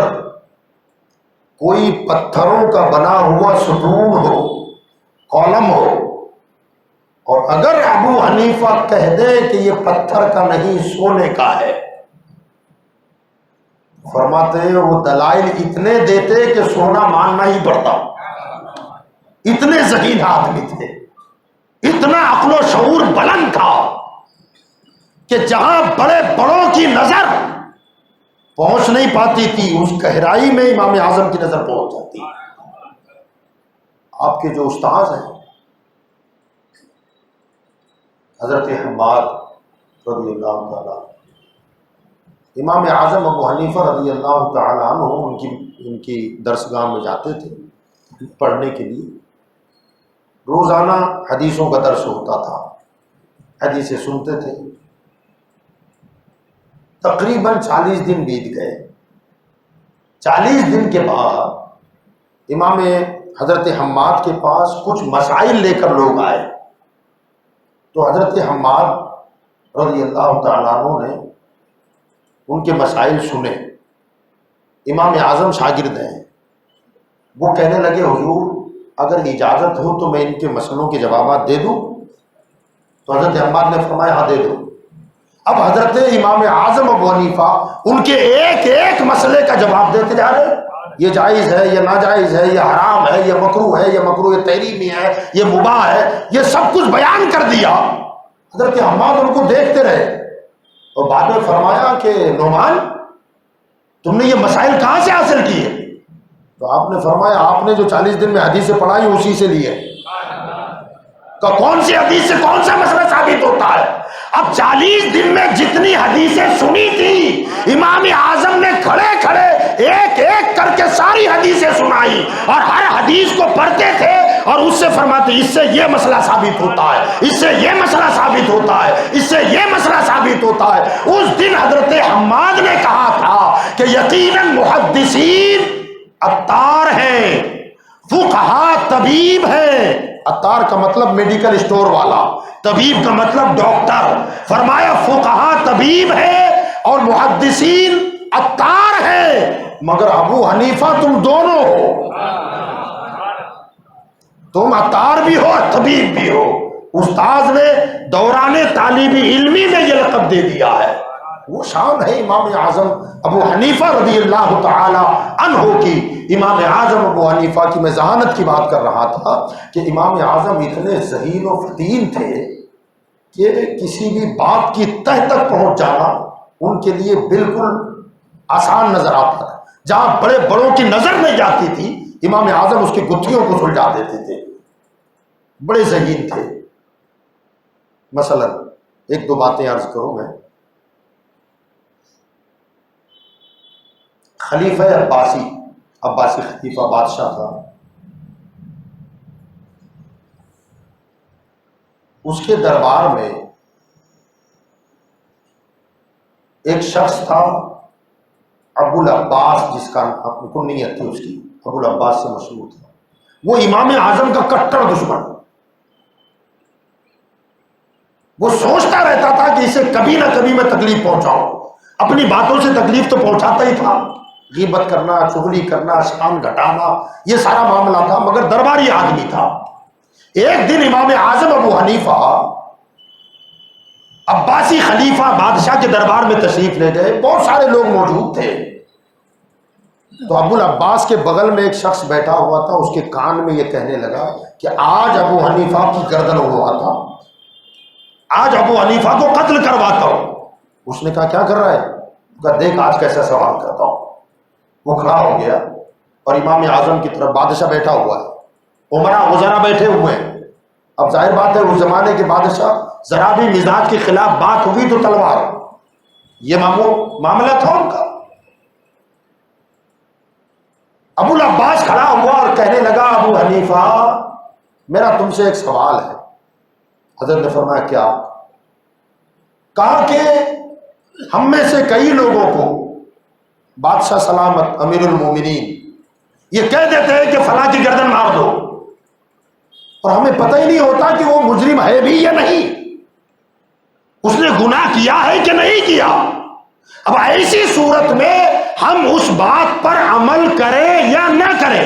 کوئی پتھروں کا بنا ہوا ستون ہو، کالم ہو، اور اگر ابو حنیفہ کہہ دے کہ یہ پتھر کا نہیں سونے کا ہے، فرماتے ہیں وہ دلائل اتنے دیتے کہ سونا ماننا ہی پڑتا، اتنے ذہین آدمی تھے، اتنا عقل و شعور بلند تھا کہ جہاں بڑے بڑوں کی نظر پہنچ نہیں پاتی تھی اس گہرائی میں امام اعظم کی نظر پہنچ جاتی۔ آپ کے جو استاذ ہیں حضرت حماد رضی اللہ تعالیٰ، امام اعظم ابو حنیفہ رضی اللہ تعالیٰ عنہ ان کی درسگاہ میں جاتے تھے پڑھنے کے لیے، روزانہ حدیثوں کا درس ہوتا تھا، حدیثیں سنتے تھے۔ تقریباً 40 دن بیت گئے۔ 40 دن کے بعد امام حضرت حماد کے پاس کچھ مسائل لے کر لوگ آئے، تو حضرت حماد رضی اللہ تعالیٰ عنہ نے ان کے مسائل سنے۔ امام اعظم شاگرد ہیں، وہ کہنے لگے حضور اگر اجازت ہو تو میں ان کے مسئلوں کے جوابات دے دوں؟ تو حضرت حماد نے فرمایا ہاں دے دو۔ اب حضرت امام اعظم ابو حنیفہ ان کے ایک ایک مسئلے کا جواب دیتے جا رہے، یہ جائز ہے، یہ ناجائز ہے، یہ حرام ہے، یہ مکروہ ہے، یہ مکروہ تحریمی ہے، یہ مباح ہے، یہ سب کچھ بیان کر دیا۔ حضرت حماد ان کو دیکھتے رہے اور بعد میں فرمایا کہ نعمان تم نے یہ مسائل کہاں سے حاصل کیے؟ تو آپ نے فرمایا آپ نے جو 40 دن میں حدیثیں پڑھائی اسی سے لیے۔ کہ کون سی حدیث سے کون سا مسئلہ ثابت ہوتا ہے؟ اب 40 دن میں جتنی حدیثیں سنی تھی امام اعظم نے کھڑے کھڑے ایک ایک کر کے ساری حدیثیں سنائی، اور ہر حدیث کو پڑھتے تھے اور اس سے فرماتے اس سے یہ مسئلہ ثابت ہوتا ہے، اس سے یہ مسئلہ ثابت ہوتا ہے، اس سے یہ مسئلہ ثابت ہوتا ہے۔ اس دن حضرت حماد نے کہا تھا کہ یقیناً محدثین عطار ہیں، فقہا طبیب ہیں۔ عطار کا مطلب میڈیکل اسٹور والا، طبیب کا مطلب ڈاکٹر۔ فرمایا فقہا طبیب ہے اور محدثین عطار ہے، مگر ابو حنیفہ تم دونوں ہو، تم عطار بھی ہو اور طبیب بھی ہو۔ استاذ نے دوران طالب علمی میں یہ لقب دے دیا ہے۔ وہ شان ہے امام اعظم ابو حنیفہ رضی اللہ تعالی عنہ کی۔ امام اعظم ابو حنیفہ کی میں ذہانت کی بات کر رہا تھا کہ امام اعظم اتنے ذہین و فطین تھے کہ کسی بھی بات کی تہ تک پہنچ جانا ان کے لیے بالکل آسان نظر آتا تھا۔ جہاں بڑے بڑوں کی نظر نہیں جاتی تھی امام اعظم اس کی گتھیوں کو سلجھا دیتے تھے، بڑے ذہین تھے۔ مثلا ایک دو باتیں عرض کروں میں۔ خلیفہ عباسی خلیفہ بادشاہ تھا، اس کے دربار میں ایک شخص تھا ابو العباس، جس کا کنیت تھی اس کی، ابو العباس سے مشہور تھا۔ وہ امام اعظم کا کٹر دشمن، وہ سوچتا رہتا تھا کہ اسے کبھی نہ کبھی میں تکلیف پہنچاؤں۔ اپنی باتوں سے تکلیف تو پہنچاتا ہی تھا، غیبت کرنا، چغلی کرنا، شان گھٹانا، یہ سارا معاملہ تھا، مگر درباری آدمی تھا۔ ایک دن امام اعظم ابو حنیفہ عباسی خلیفہ بادشاہ کے دربار میں تشریف لے گئے، بہت سارے لوگ موجود تھے۔ تو ابو العباس کے بغل میں ایک شخص بیٹھا ہوا تھا، اس کے کان میں یہ کہنے لگا کہ آج ابو حنیفہ کی گردن اڑواتا ہوں، آج ابو حنیفہ کو قتل کرواتا ہوں۔ اس نے کہا کیا کر رہا ہے؟ کہا دیکھ آج کیسا سوال کرتا ہوں۔ وہ کھڑا ہو گیا اور امام اعظم کی طرف، بادشاہ بیٹھا ہوا ہے، عمراء وزراء بیٹھے ہوئے ہیں۔ اب ظاہر بات ہے اس زمانے کے بادشاہ ذرا بھی مزاج کے خلاف بات ہوئی تو تلوار، یہ معاملہ تھا ان کا۔ ابو العباس کھڑا ہوا اور کہنے لگا ابو حنیفہ میرا تم سے ایک سوال ہے، حضرت نے فرمایا کیا؟ کہا کہ ہم میں سے کئی لوگوں کو بادشاہ سلامت امیر المومنین یہ کہہ دیتے ہیں کہ فلاں کی گردن مار دو، اور ہمیں پتہ ہی نہیں ہوتا کہ وہ مجرم ہے بھی یا نہیں، اس نے گناہ کیا ہے کہ نہیں کیا۔ اب ایسی صورت میں ہم اس بات پر عمل کریں یا نہ کریں؟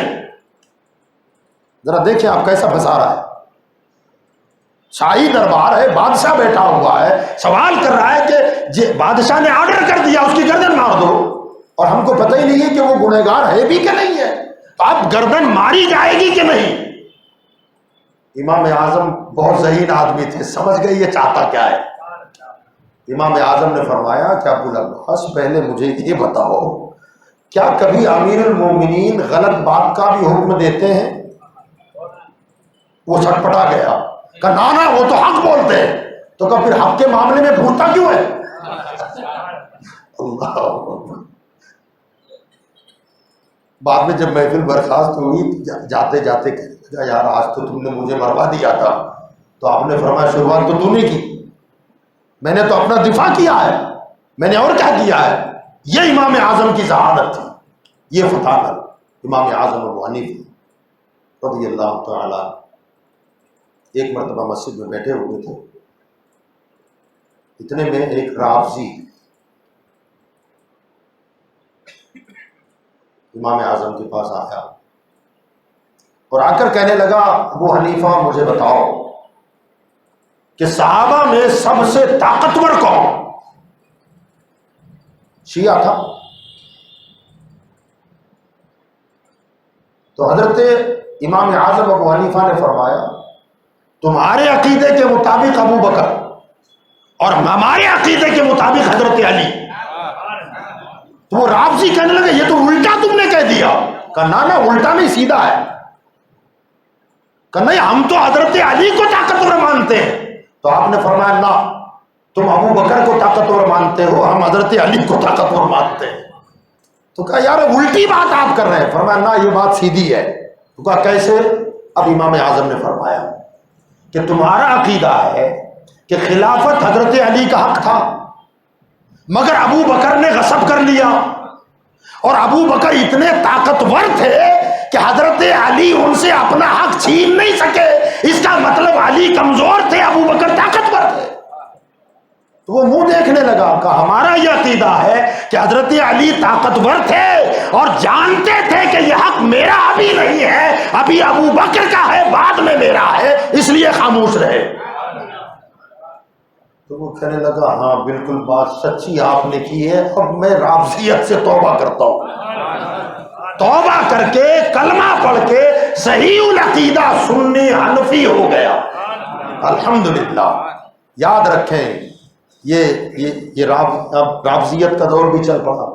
ذرا دیکھیں آپ کیسا پھنسا رہا ہے۔ شاہی دربار ہے، بادشاہ بیٹھا ہوا ہے، سوال کر رہا ہے کہ بادشاہ نے آرڈر کر دیا اس کی گردن مار دو، اور ہم کو پتہ ہی نہیں ہے کہ وہ گنہگار ہے بھی کہ نہیں ہے، تو اب گردن ماری جائے گی کہ نہیں؟ امام اعظم بہت ذہین آدمی تھے، سمجھ گئے یہ چاہتا کیا ہے۔ امام اعظم نے فرمایا کہ ابو العباس پہلے مجھے یہ بتاؤ، کیا کبھی امیر المومنین غلط بات کا بھی حکم دیتے ہیں؟ وہ چھٹپٹا گیا، کہا نا وہ تو حق بولتے ہیں، تو کہا پھر حق کے معاملے میں پوچھتا کیوں ہے؟ اللہ اکبر۔ بعد میں جب محفل برخاست ہوئی، جاتے جاتے کہا یار آج تو تم نے مجھے مروا دیا تھا، تو آپ نے فرمایا شروعات تو نے کی، میں نے تو اپنا دفاع کیا ہے، میں نے اور کیا کیا ہے؟ یہ امام اعظم کی ذہانت تھی، یہ فطانت امام اعظم ابو حنیفہ رضی اللہ تعالی۔ ایک مرتبہ مسجد میں بیٹھے ہوئے تھے، اتنے میں ایک رافضی امام اعظم کے پاس آیا اور آ کر کہنے لگا ابو حنیفہ مجھے بتاؤ کہ صحابہ میں سب سے طاقتور کون؟ شیعہ تھا۔ تو حضرت امام اعظم ابو حنیفہ نے فرمایا تمہارے عقیدے کے مطابق ابو بکر اور ہمارے عقیدے کے مطابق حضرت علی۔ تو وہ رافضی کہنے لگے یہ تو الٹا تم نے کہہ دیا۔ کہا نا الٹا نہیں، سیدھا ہے۔ کہا نہیں ہم تو حضرت علی کو طاقتور مانتے ہیں۔ تو آپ نے فرمایا نہ، تم ابو بکر کو طاقتور مانتے ہو، ہم حضرت علی کو طاقتور مانتے ہیں۔ تو کہا یار الٹی بات آپ کر رہے ہیں۔ فرمایا نہ یہ بات سیدھی ہے۔ تو کہا کیسے؟ اب امام اعظم نے فرمایا کہ تمہارا عقیدہ ہے کہ خلافت حضرت علی کا حق تھا، مگر ابو بکر نے غصب کر لیا، اور ابو بکر اتنے طاقتور تھے کہ حضرت علی ان سے اپنا حق چھین نہیں سکے۔ اس کا مطلب علی کمزور تھے، ابو بکر طاقتور تھے۔ تو وہ منہ دیکھنے لگا، کہا ہمارا یہ عقیدہ ہے کہ حضرت علی طاقتور تھے اور جانتے تھے کہ یہ حق میرا ابھی نہیں ہے، ابھی ابو بکر کا ہے، بعد میں میرا ہے، اس لیے خاموش رہے۔ تو وہ کہنے لگا ہاں بالکل بات سچی آپ نے کی ہے، اب میں رافضیت سے توبہ کرتا ہوں۔ توبہ کر کے کلمہ پڑھ کے صحیح العقیدہ سنی حنفی ہو گیا۔ الحمدللہ۔ یاد رکھیں یہ رافضیت کا دور بھی چل پڑا۔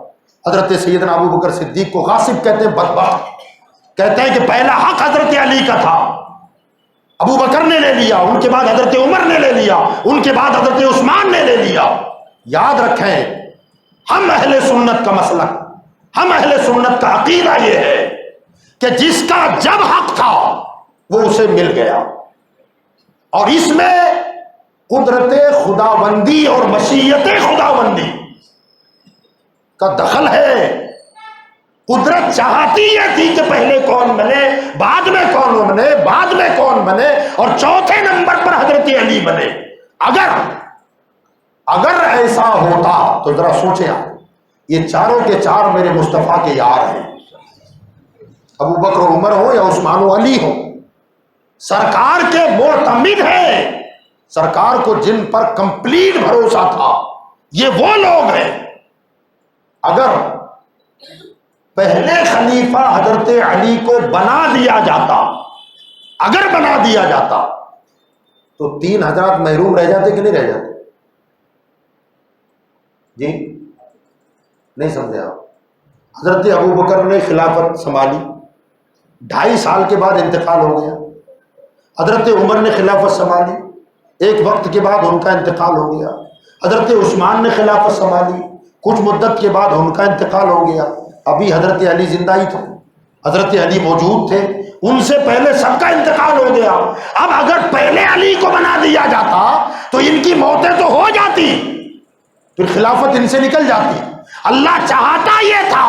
حضرت سیدنا ابو بکر صدیق کو غاصب کہتے ہیں، بدبخت کہتے ہیں کہ پہلا حق حضرت علی کا تھا، ابو بکر نے لے لیا، ان کے بعد حضرت عمر نے لے لیا، ان کے بعد حضرت عثمان نے لے لیا۔ یاد رکھیں ہم اہل سنت کا مسلک، ہم اہل سنت کا عقیدہ یہ ہے کہ جس کا جب حق تھا وہ اسے مل گیا، اور اس میں قدرت خداوندی اور مشیت خداوندی کا دخل ہے۔ قدرت چاہتی یہ تھی کہ پہلے کون بنے، بعد میں کون بنے، بعد میں کون بنے، اور چوتھے نمبر پر حضرت علی بنے۔ اگر ایسا ہوتا تو ذرا سوچیں آپ، یہ چاروں کے چار میرے مصطفیٰ کے یار ہیں، ابو بکر و عمر ہو یا عثمان و علی ہو، سرکار کے معتمد ہیں، سرکار کو جن پر کمپلیٹ بھروسہ تھا، یہ وہ لوگ ہیں۔ اگر پہلے خلیفہ حضرت علی کو بنا دیا جاتا، اگر بنا دیا جاتا تو تین حضرات محروم رہ جاتے کہ نہیں رہ جاتے؟ جی نہیں سمجھے آپ؟ حضرت ابو بکر نے خلافت سنبھالی، 2.5 سال کے بعد انتقال ہو گیا۔ حضرت عمر نے خلافت سنبھالی، ایک وقت کے بعد ان کا انتقال ہو گیا۔ حضرت عثمان نے خلافت سنبھالی، کچھ مدت کے بعد ان کا انتقال ہو گیا۔ ابھی حضرت علی زندہ ہی تھے، حضرت علی موجود تھے، ان سے پہلے سب کا انتقال ہو گیا. اب اگر پہلے علی کو بنا دیا جاتا تو ان کی موتیں تو ہو جاتی، پھر خلافت ان سے نکل جاتی. اللہ چاہتا یہ تھا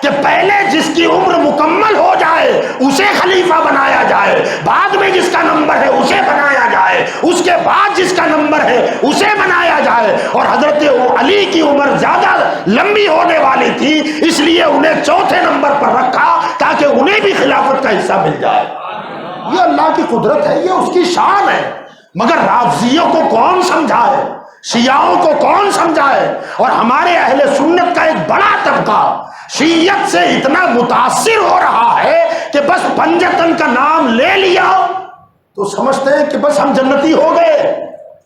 کہ پہلے جس کی عمر مکمل ہو جائے اسے خلیفہ بنایا جائے، بعد میں جس کا نمبر ہے اسے بنایا جائے، اس کے بعد جس کا نمبر ہے اسے بنایا جائے. اور حضرت علی کی عمر زیادہ لمبی ہونے والی تھی، اس لیے انہیں چوتھے نمبر پر رکھا تاکہ انہیں بھی خلافت کا حصہ مل جائے. یہ اللہ کی قدرت ہے، یہ اس کی شان ہے. مگر رافضیوں کو کون سمجھائے، شیعوں کو کون سمجھائے؟ اور ہمارے اہل سنت کا ایک بڑا طبقہ شیعت سے اتنا متاثر ہو رہا ہے کہ بس پنجتن کا نام لے لیا تو سمجھتے ہیں کہ بس ہم جنتی ہو گئے.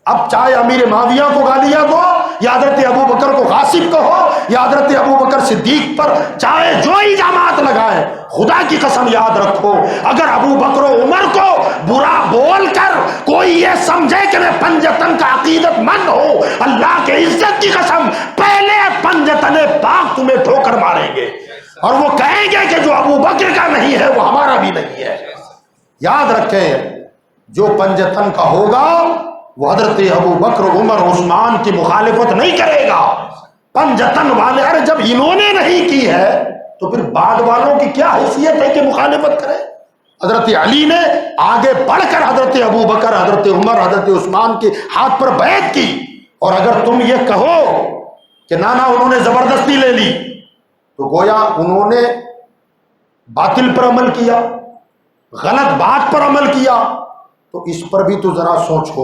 اب چاہے امیر معاویہ کو گالیاں دو، یا حضرت ابو بکر کو غاصب کہو، یا حضرت ابو بکر صدیق پر چاہے جو الزامات لگائے، خدا کی قسم یاد رکھو، اگر ابو بکر و عمر کو برا بول کر کوئی یہ سمجھے کہ میں پنجتن کا عقیدت مند ہوں، اللہ کے عزت کی قسم پہلے پنجتن پاک تمہیں ٹھوکر ماریں گے، اور وہ کہیں گے کہ جو ابو بکر کا نہیں ہے وہ ہمارا بھی نہیں ہے. یاد رکھیں، جو پنجتن کا ہوگا وہ حضرت ابو بکر عمر عثمان کی مخالفت نہیں کرے گا. پنجتن والے، ارے جب انہوں نے نہیں کی ہے تو پھر بعد والوں کی کیا حیثیت ہے کہ مخالفت کرے؟ حضرت علی نے آگے بڑھ کر حضرت ابو بکر، حضرت عمر، حضرت عثمان کے ہاتھ پر بیعت کی. اور اگر تم یہ کہو کہ نانا انہوں نے زبردستی لے لی تو گویا انہوں نے باطل پر عمل کیا، غلط بات پر عمل کیا. تو اس پر بھی تو ذرا سوچو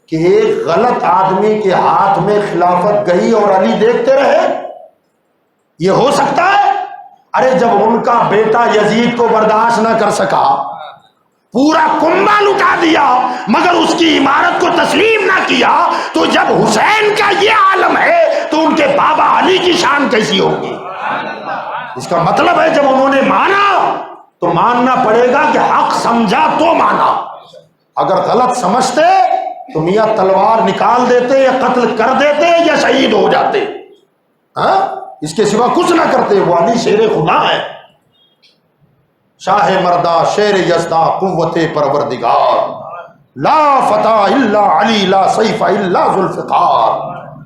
کہ ایک غلط آدمی کے ہاتھ میں خلافت گئی اور علی دیکھتے رہے، یہ ہو سکتا ہے؟ ارے جب ان کا بیٹا یزید کو برداشت نہ کر سکا، پورا کنبہ لٹا دیا مگر اس کی عمارت کو تسلیم نہ کیا، تو جب حسین کا یہ عالم ہے تو ان کے بابا علی کی شان کیسی ہوگی؟ اس کا مطلب ہے جب انہوں نے مانا تو ماننا پڑے گا کہ حق سمجھا تو مانا. اگر غلط سمجھتے تو میاں تلوار نکال دیتے یا قتل کر دیتے یا شہید ہو جاتے، ہاں اس کے سوا کچھ نہ کرتے. وہ علی شیر خدا ہے، شاہ مردہ شیر یزداں قوت پروردگار، لا فتح الا علی لا سیف الا ذوالفقار.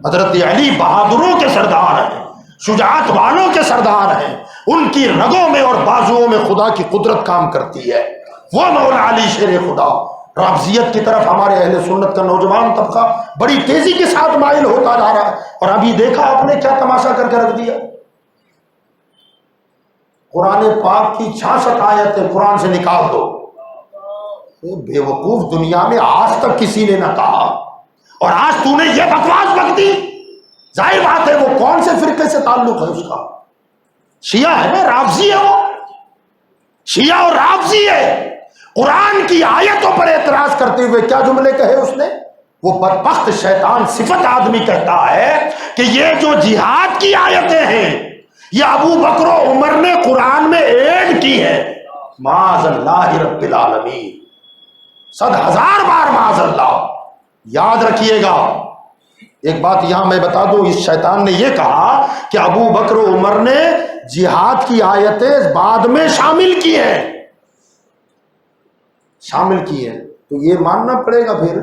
حضرت علی بہادروں کے سردار ہیں، شجاعت والوں کے سردار ہیں، ان کی رگوں میں اور بازوؤں میں خدا کی قدرت کام کرتی ہے. وہ مولا علی شیر خدا. رافضیت کی طرف ہمارے اہل سنت کا نوجوان طبقہ بڑی تیزی کے ساتھ مائل ہوتا جا رہا ہے، اور ابھی دیکھا آپ نے کیا تماشا کر کے رکھ دیا. قرآن پاک کی 66 آیتیں قرآن سے نکال دو. بے وقوف، دنیا میں آج تک کسی نے نہ کہا، اور آج تو نے یہ بکواس بک دی. ظاہر بات ہے وہ کون سے فرقے سے تعلق ہے اس کا؟ شیعہ ہے نا، رافضی ہے وہ، شیعہ اور رافضی ہے. قرآن کی آیتوں پر اعتراض کرتے ہوئے کیا جملے کہے اس نے؟ وہ بدبخت شیطان صفت آدمی کہتا ہے کہ یہ جو جہاد کی آیتیں ہیں یہ ابو بکر و عمر نے قرآن میں ایڈ کی ہے. معاذ اللہ رب العالمین، 100,000 بار معاذ اللہ. یاد رکھیے گا ایک بات یہاں میں بتا دوں، اس شیطان نے یہ کہا کہ ابو بکر و عمر نے جہاد کی آیتیں بعد میں شامل کی ہیں، شامل کی ہیں. تو یہ ماننا پڑے گا پھر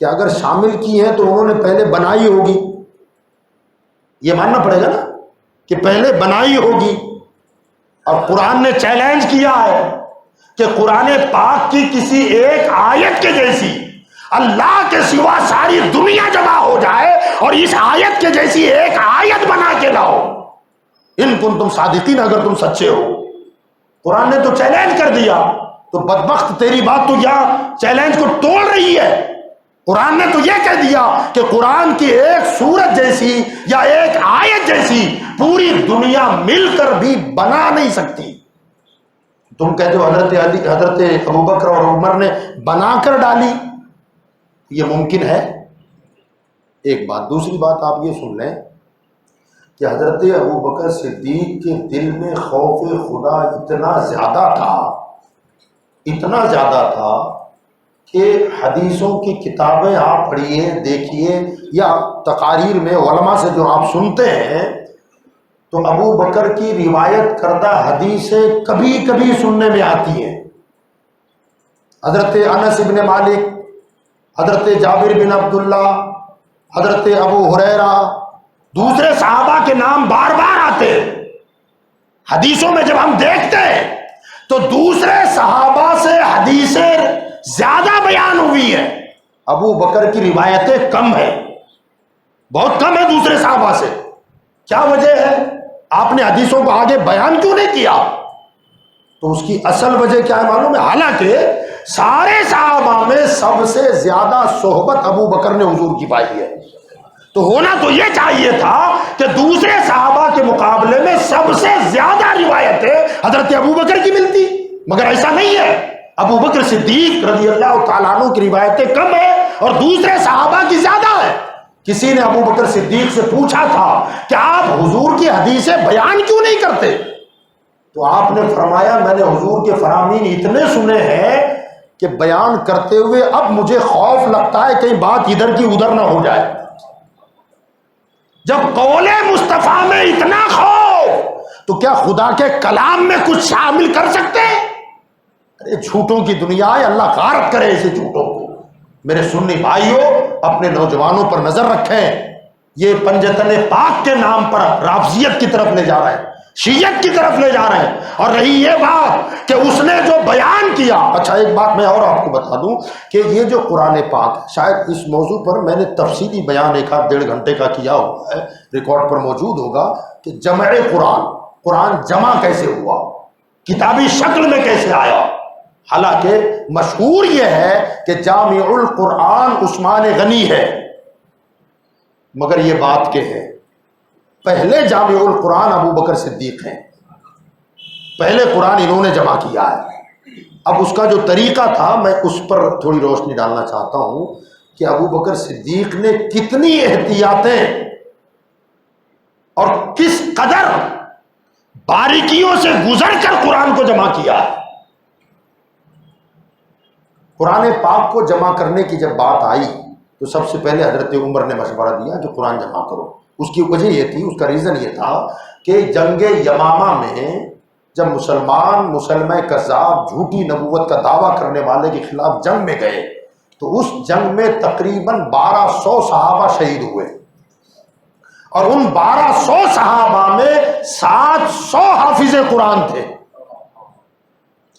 کہ اگر شامل کی ہیں تو انہوں نے پہلے بنائی ہوگی. یہ ماننا پڑے گا نا کہ پہلے بنائی ہوگی. اور قرآن نے چیلنج کیا ہے کہ قرآن پاک کی کسی ایک آیت کے جیسی اللہ کے سوا ساری دنیا جمع ہو جائے اور اس آیت کے جیسی ایک آیت بنا کے لاؤ ان کنتم صادقین، اگر تم سچے ہو. قرآن نے تو چیلنج کر دیا. تو بدبخت تیری بات تو یہاں چیلنج کو توڑ رہی ہے. قرآن نے تو یہ کہہ دیا کہ قرآن کی ایک سورت جیسی یا ایک آیت جیسی پوری دنیا مل کر بھی بنا نہیں سکتی. تم کہتے ہو حضرت علی، حضرت ابو بکر اور عمر نے بنا کر ڈالی، یہ ممکن ہے؟ ایک بات. دوسری بات آپ یہ سن لیں کہ حضرت ابو بکر صدیق کے دل میں خوف خدا اتنا زیادہ تھا کہ حدیثوں کی کتابیں آپ پڑھیے دیکھیے یا تقاریر میں علماء سے جو آپ سنتے ہیں تو ابو بکر کی روایت کردہ حدیثیں کبھی کبھی سننے میں آتی ہیں حضرت انس بن مالک، حضرت جابر بن عبداللہ، حضرت ابو ہریرہ، دوسرے صحابہ کے نام بار بار آتے ہیں حدیثوں میں. جب ہم دیکھتے ہیں تو دوسرے صحابہ سے حدیثیں زیادہ بیان ہوئی ہیں، ابو بکر کی روایتیں کم ہیں، بہت کم ہے دوسرے صحابہ سے. کیا وجہ ہے؟ آپ نے حدیثوں کو آگے بیان کیوں نہیں کیا؟ تو اس کی اصل وجہ کیا ہے معلوم ہے؟ حالانکہ سارے صحابہ میں سب سے زیادہ صحبت ابو بکر نے حضور کی پائی ہے. تو ہونا تو یہ چاہیے تھا کہ دوسرے صحابہ کے مقابلے میں سب سے زیادہ روایتیں حضرت ابو بکر کی ملتی، مگر ایسا نہیں ہے. ابو بکر صدیق رضی اللہ تعالیٰ عنہ کی روایتیں کم ہیں اور دوسرے صحابہ کی زیادہ ہے. کسی نے ابو بکر صدیق سے پوچھا تھا کہ آپ حضور کی حدیثیں بیان کیوں نہیں کرتے؟ تو آپ نے فرمایا میں نے حضور کے فرامین اتنے سنے ہیں کہ بیان کرتے ہوئے اب مجھے خوف لگتا ہے کہیں بات ادھر کی ادھر نہ ہو جائے. جب قول مصطفیٰ میں اتنا خوف تو کیا خدا کے کلام میں کچھ شامل کر سکتے؟ ارے جھوٹوں کی دنیا ہے، اللہ غارت کرے اسے جھوٹوں کو. میرے سنی بھائیوں، اپنے نوجوانوں پر نظر رکھیں. یہ پنجتن پاک کے نام پر رافضیت کی طرف لے جا رہے ہیں، شیعت کی طرف لے جا رہے ہیں. اور رہی یہ بات کہ اس نے جو بیان کیا. اچھا ایک بات میں اور آپ کو بتا دوں کہ یہ جو قرآن پاک ہے، شاید اس موضوع پر میں نے تفصیلی بیان 1.5 گھنٹے کا کیا ہوا ہے، ریکارڈ پر موجود ہوگا کہ جمع قرآن جمع کیسے ہوا، کتابی شکل میں کیسے آیا. حالانکہ مشہور یہ ہے کہ جامع القرآن عثمان غنی ہے، مگر یہ بات کہ ہے پہلے جامع القرآن ابو بکر صدیق ہیں، پہلے قرآن انہوں نے جمع کیا ہے. اب اس کا جو طریقہ تھا میں اس پر تھوڑی روشنی ڈالنا چاہتا ہوں کہ ابو بکر صدیق نے کتنی احتیاطیں اور کس قدر باریکیوں سے گزر کر قرآن کو جمع کیا ہے. قرآن پاک کو جمع کرنے کی جب بات آئی تو سب سے پہلے حضرت عمر نے مشورہ دیا کہ قرآن جمع کرو. اس کی وجہ یہ تھی، اس کا ریزن یہ تھا کہ جنگ یمامہ میں جب مسلمہ کذاب جھوٹی نبوت کا دعویٰ کرنے والے کے خلاف جنگ میں گئے تو اس جنگ میں تقریباً 1200 صحابہ شہید ہوئے، اور ان 1200 صحابہ میں 700 حافظ قرآن تھے.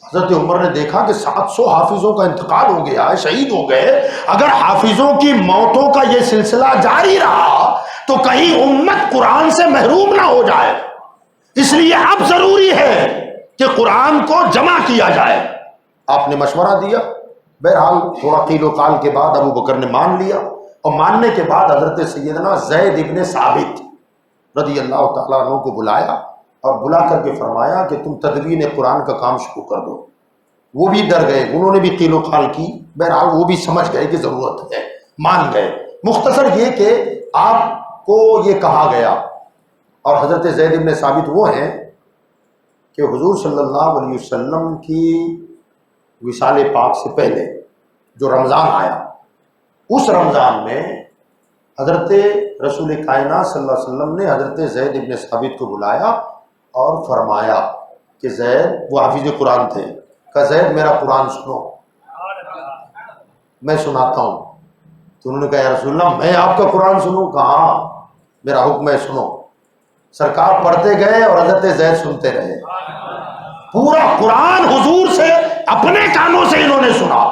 حضرت عمر نے دیکھا کہ 700 حافظوں کا انتقال ہو گیا ہے، شہید ہو گئے. اگر حافظوں کی موتوں کا یہ سلسلہ جاری رہا تو کہیں امت قرآن سے محروم نہ ہو جائے. اس لیے اب ضروری ہے کہ قرآن کو جمع کیا جائے. آپ نے مشورہ دیا. بہرحال تھوڑا قیل و قال کے بعد ابو بکر نے مان لیا، اور ماننے کے بعد حضرت سیدنا زید ابن ثابت رضی اللہ تعالیٰ عنہ کو بلایا اور بلا کر کے فرمایا کہ تم تدوین قرآن کا کام شروع کر دو. وہ بھی ڈر گئے، انہوں نے بھی قیل و قال کی. بہرحال وہ بھی سمجھ گئے کہ ضرورت ہے، مان گئے. مختصر یہ کہ آپ کو یہ کہا گیا. اور حضرت زید ابن ثابت وہ ہیں کہ حضور صلی اللہ علیہ وسلم کی وصال پاک سے پہلے جو رمضان آیا، اس رمضان میں حضرت رسول کائنات صلی اللہ علیہ وسلم نے حضرت زید ابن ثابت کو بلایا اور فرمایا کہ زید، وہ حافظ قرآن تھے، کہ زید میرا قرآن سنو، میں سناتا ہوں. تو انہوں نے کہا یا رسول اللہ میں آپ کا قرآن سنوں؟ کہا میرا حکم ہے سنو. سرکار پڑھتے گئے اور حضرت زید سنتے رہے. پورا قرآن حضور سے اپنے کانوں سے انہوں نے سنا،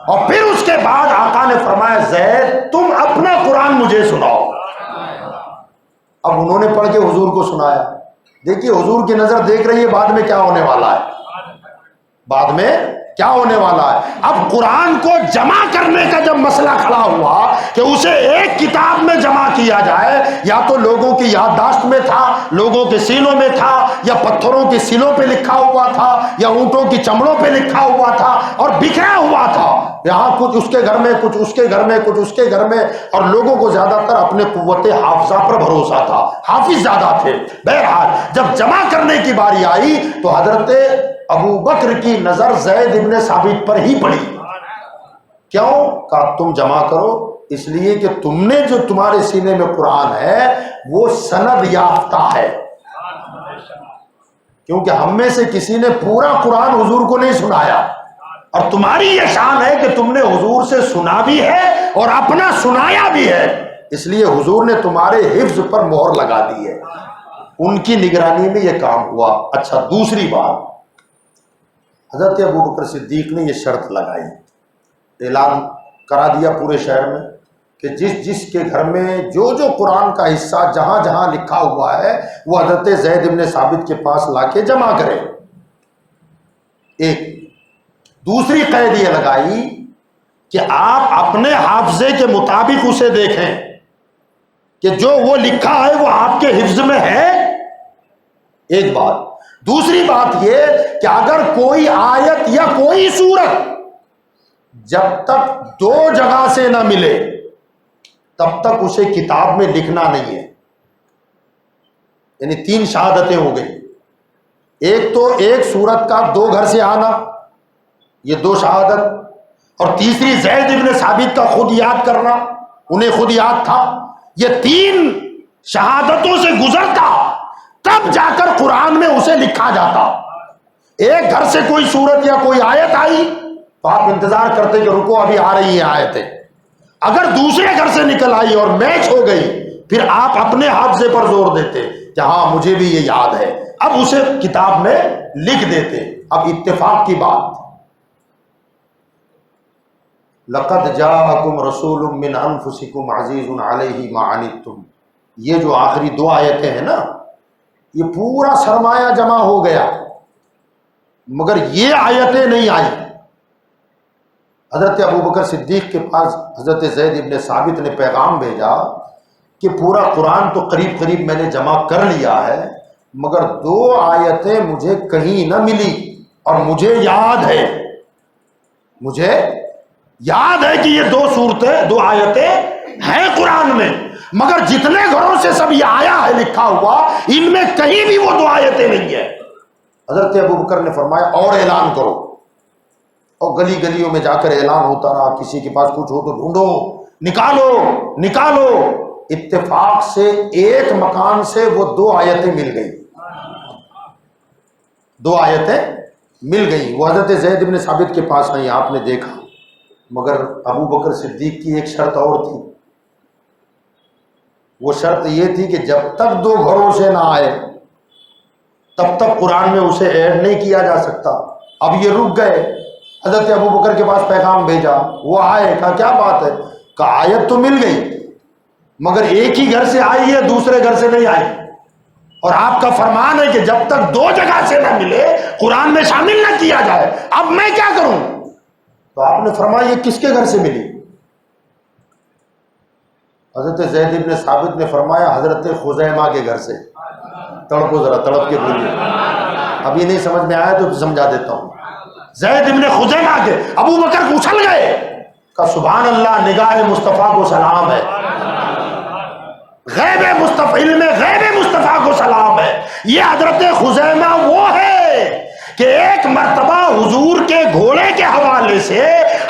اور پھر اس کے بعد آقا نے فرمایا زید تم اپنا قرآن مجھے سناؤ. اب انہوں نے پڑھ کے حضور کو سنایا. دیکھیے حضور کی نظر دیکھ رہی ہے بعد میں کیا ہونے والا ہے، بعد میں کیا ہونے والا ہے. اب قرآن کو جمع کرنے کا جب مسئلہ کھڑا ہوا کہ اسے ایک کتاب میں جمع کیا جائے، یا تو لوگوں کی یادداشت میں تھا، لوگوں کے سینوں میں تھا، یا پتھروں کے سینوں پہ لکھا ہوا تھا، یا اونٹوں کی چمڑوں پہ لکھا ہوا تھا اور بکھرا ہوا تھا، یہاں کچھ اس کے گھر میں، کچھ اس کے گھر میں، کچھ اس کے گھر میں، اور لوگوں کو زیادہ تر اپنے قوت حافظہ پر بھروسہ تھا، حافظ زیادہ تھے. بہرحال جب جمع کرنے کی باری آئی تو حضرت ابو بکر کی نظر زید ابن ثابت پر ہی پڑی. کیوں؟ کہا تم جمع کرو، اس لیے کہ تم نے جو تمہارے سینے میں قرآن ہے وہ سند یافتہ ہے. کیونکہ ہم میں سے کسی نے پورا قرآن حضور کو نہیں سنایا، اور تمہاری یہ شان ہے کہ تم نے حضور سے سنا بھی ہے اور اپنا سنایا بھی ہے، اس لیے حضور نے تمہارے حفظ پر مہر لگا دی ہے، ان کی نگرانی میں یہ کام ہوا۔ اچھا، دوسری بات، حضرت ابوبکر صدیق نے یہ شرط لگائی، اعلان کرا دیا پورے شہر میں کہ جس جس کے گھر میں جو جو قرآن کا حصہ جہاں جہاں لکھا ہوا ہے وہ حضرت زید بن ثابت کے پاس لا کے جمع کرے۔ ایک دوسری قید یہ لگائی کہ آپ اپنے حافظے کے مطابق اسے دیکھیں کہ جو وہ لکھا ہے وہ آپ کے حفظ میں ہے، ایک بات۔ دوسری بات یہ کہ اگر کوئی آیت یا کوئی سورت جب تک دو جگہ سے نہ ملے تب تک اسے کتاب میں لکھنا نہیں ہے، یعنی تین شہادتیں ہو گئی۔ ایک تو ایک سورت کا دو گھر سے آنا، یہ دو شہادت، اور تیسری زید ابن ثابت کا خود یاد کرنا، انہیں خود یاد تھا۔ یہ تین شہادتوں سے گزرتا تب جا کر قرآن میں اسے لکھا جاتا۔ ایک گھر سے کوئی سورت یا کوئی آیت آئی تو آپ انتظار کرتے کہ رکو ابھی آ رہی ہیں آیتیں، اگر دوسرے گھر سے نکل آئی اور میچ ہو گئی پھر آپ اپنے حافظے پر زور دیتے کہ ہاں مجھے بھی یہ یاد ہے، اب اسے کتاب میں لکھ دیتے۔ اب اتفاق کی بات، لقد جاءکم رسول من انفسکم عزیز علیہ ما عنتم، یہ جو آخری دو آیتیں ہیں نا، یہ پورا سرمایہ جمع ہو گیا، مگر یہ آیتیں نہیں آئی۔ حضرت ابوبکر صدیق کے پاس حضرت زید ابن ثابت نے پیغام بھیجا کہ پورا قرآن تو قریب قریب میں نے جمع کر لیا ہے، مگر دو آیتیں مجھے کہیں نہ ملی، اور مجھے یاد ہے کہ یہ دو صورتیں، دو آیتیں ہیں قرآن میں، مگر جتنے گھروں سے سب یہ آیا ہے لکھا ہوا، ان میں کہیں بھی وہ دو آیتیں نہیں ہیں۔ حضرت ابوبکر نے فرمایا اور اعلان کرو، اور گلی گلیوں میں جا کر اعلان ہوتا رہا، کسی کے پاس کچھ ہو تو ڈھونڈو، نکالو۔ اتفاق سے ایک مکان سے وہ دو آیتیں مل گئی، وہ حضرت زید بن ثابت کے پاس نہیں، آپ نے دیکھا، مگر ابوبکر صدیق کی ایک شرط اور تھی، وہ شرط یہ تھی کہ جب تک دو گھروں سے نہ آئے تب تک قرآن میں اسے ایڈ نہیں کیا جا سکتا۔ اب یہ رک گئے، حضرت ابوبکر کے پاس پیغام بھیجا، وہ آئے، کہا کیا بات ہے، کہا آیت تو مل گئی مگر ایک ہی گھر سے آئی ہے، دوسرے گھر سے نہیں آئی، اور آپ کا فرمان ہے کہ جب تک دو جگہ سے نہ ملے قرآن میں شامل نہ کیا جائے، اب میں کیا کروں؟ تو آپ نے فرمایا یہ کس کے گھر سے ملی؟ حضرت زید بن ثابت نے فرمایا حضرت خزیمہ کے گھر سے۔ تڑپو ذرا، تڑپ کے بولیے، اب یہ نہیں سمجھ میں آیا تو سمجھا دیتا ہوں۔ زید بن خزیمہ کے، ابو بکر اچھل گئے، کہ سبحان اللہ، نگاہ مصطفیٰ کو سلام ہے، غیب مصطفیٰ، علم غیب مصطفیٰ کو سلام ہے۔ یہ حضرت خزیمہ وہ ہے کہ ایک مرتبہ حضور کے گھوڑے کے حوالے سے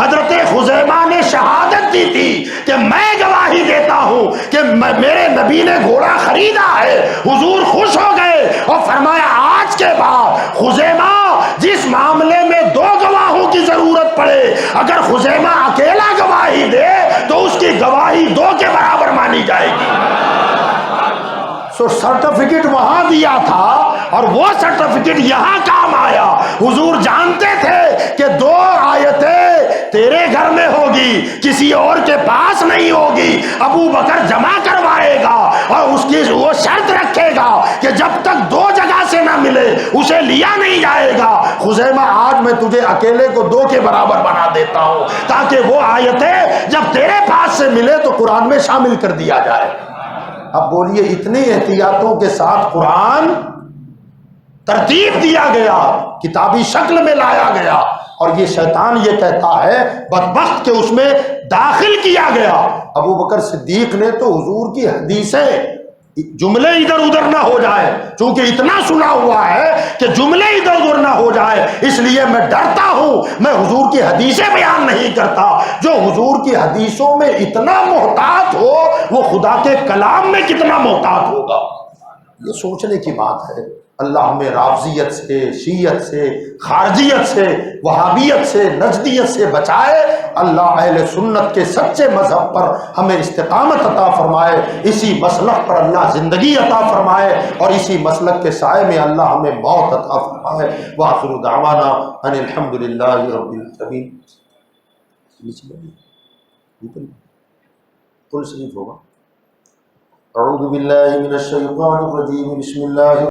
حضرت خزیمہ نے شہادت دی تھی کہ میں گواہی دیتا ہوں کہ میرے نبی نے گھوڑا خریدا ہے۔ حضور خوش ہو گئے اور فرمایا آج کے بعد خزیمہ جس معاملے میں دو گواہوں کی ضرورت پڑے، اگر خزیمہ اکیلا گواہی دے تو اس کی گواہی دو کے برابر مانی جائے گی۔ سو سرٹیفکیٹ وہاں دیا تھا اور وہ سرٹیفکیٹ یہاں کام آیا۔ حضور جانتے تھے کہ دو آیتیں تیرے گھر میں ہوگی، کسی اور کے پاس نہیں ہوگی، ابو بکر جمع کروائے گا اور اس کی وہ شرط رکھے گا کہ جب تک دو جگہ سے نہ ملے اسے لیا نہیں جائے گا۔ خزیمہ آج میں تجھے اکیلے کو دو کے برابر بنا دیتا ہوں تاکہ وہ آیتیں جب تیرے پاس سے ملے تو قرآن میں شامل کر دیا جائے۔ اب بولیے، اتنی احتیاطوں کے ساتھ قرآن ترتیب دیا گیا، کتابی شکل میں لایا گیا، اور یہ شیطان یہ کہتا ہے بدبخت کہ اس میں داخل کیا گیا۔ ابو بکر صدیق نے تو حضور کی حدیثیں، جملے ادھر ادھر نہ ہو جائے، چونکہ اتنا سنا ہوا ہے کہ جملے ادھر ادھر نہ ہو جائے، اس لیے میں ڈرتا ہوں، میں حضور کی حدیثیں بیان نہیں کرتا۔ جو حضور کی حدیثوں میں اتنا محتاط ہو وہ خدا کے کلام میں کتنا محتاط ہوگا، یہ سوچنے کی بات ہے۔ اللہ ہمیں رافضیت سے، شیعت سے، خارجیت سے، وہابیت سے، نجدیت سے بچائے۔ اللہ اہل سنت کے سچے مذہب پر ہمیں استقامت عطا فرمائے، اسی مسلک پر اللہ زندگی عطا فرمائے، اور اسی مسلک کے سائے میں اللہ ہمیں موت عطا فرمائے۔ وآخر دعوانا ان الحمد للہ رب العالمین۔ کل شریف ہوگا۔ اعوذ باللہ من الشیطان الرجیم، بسم اللہ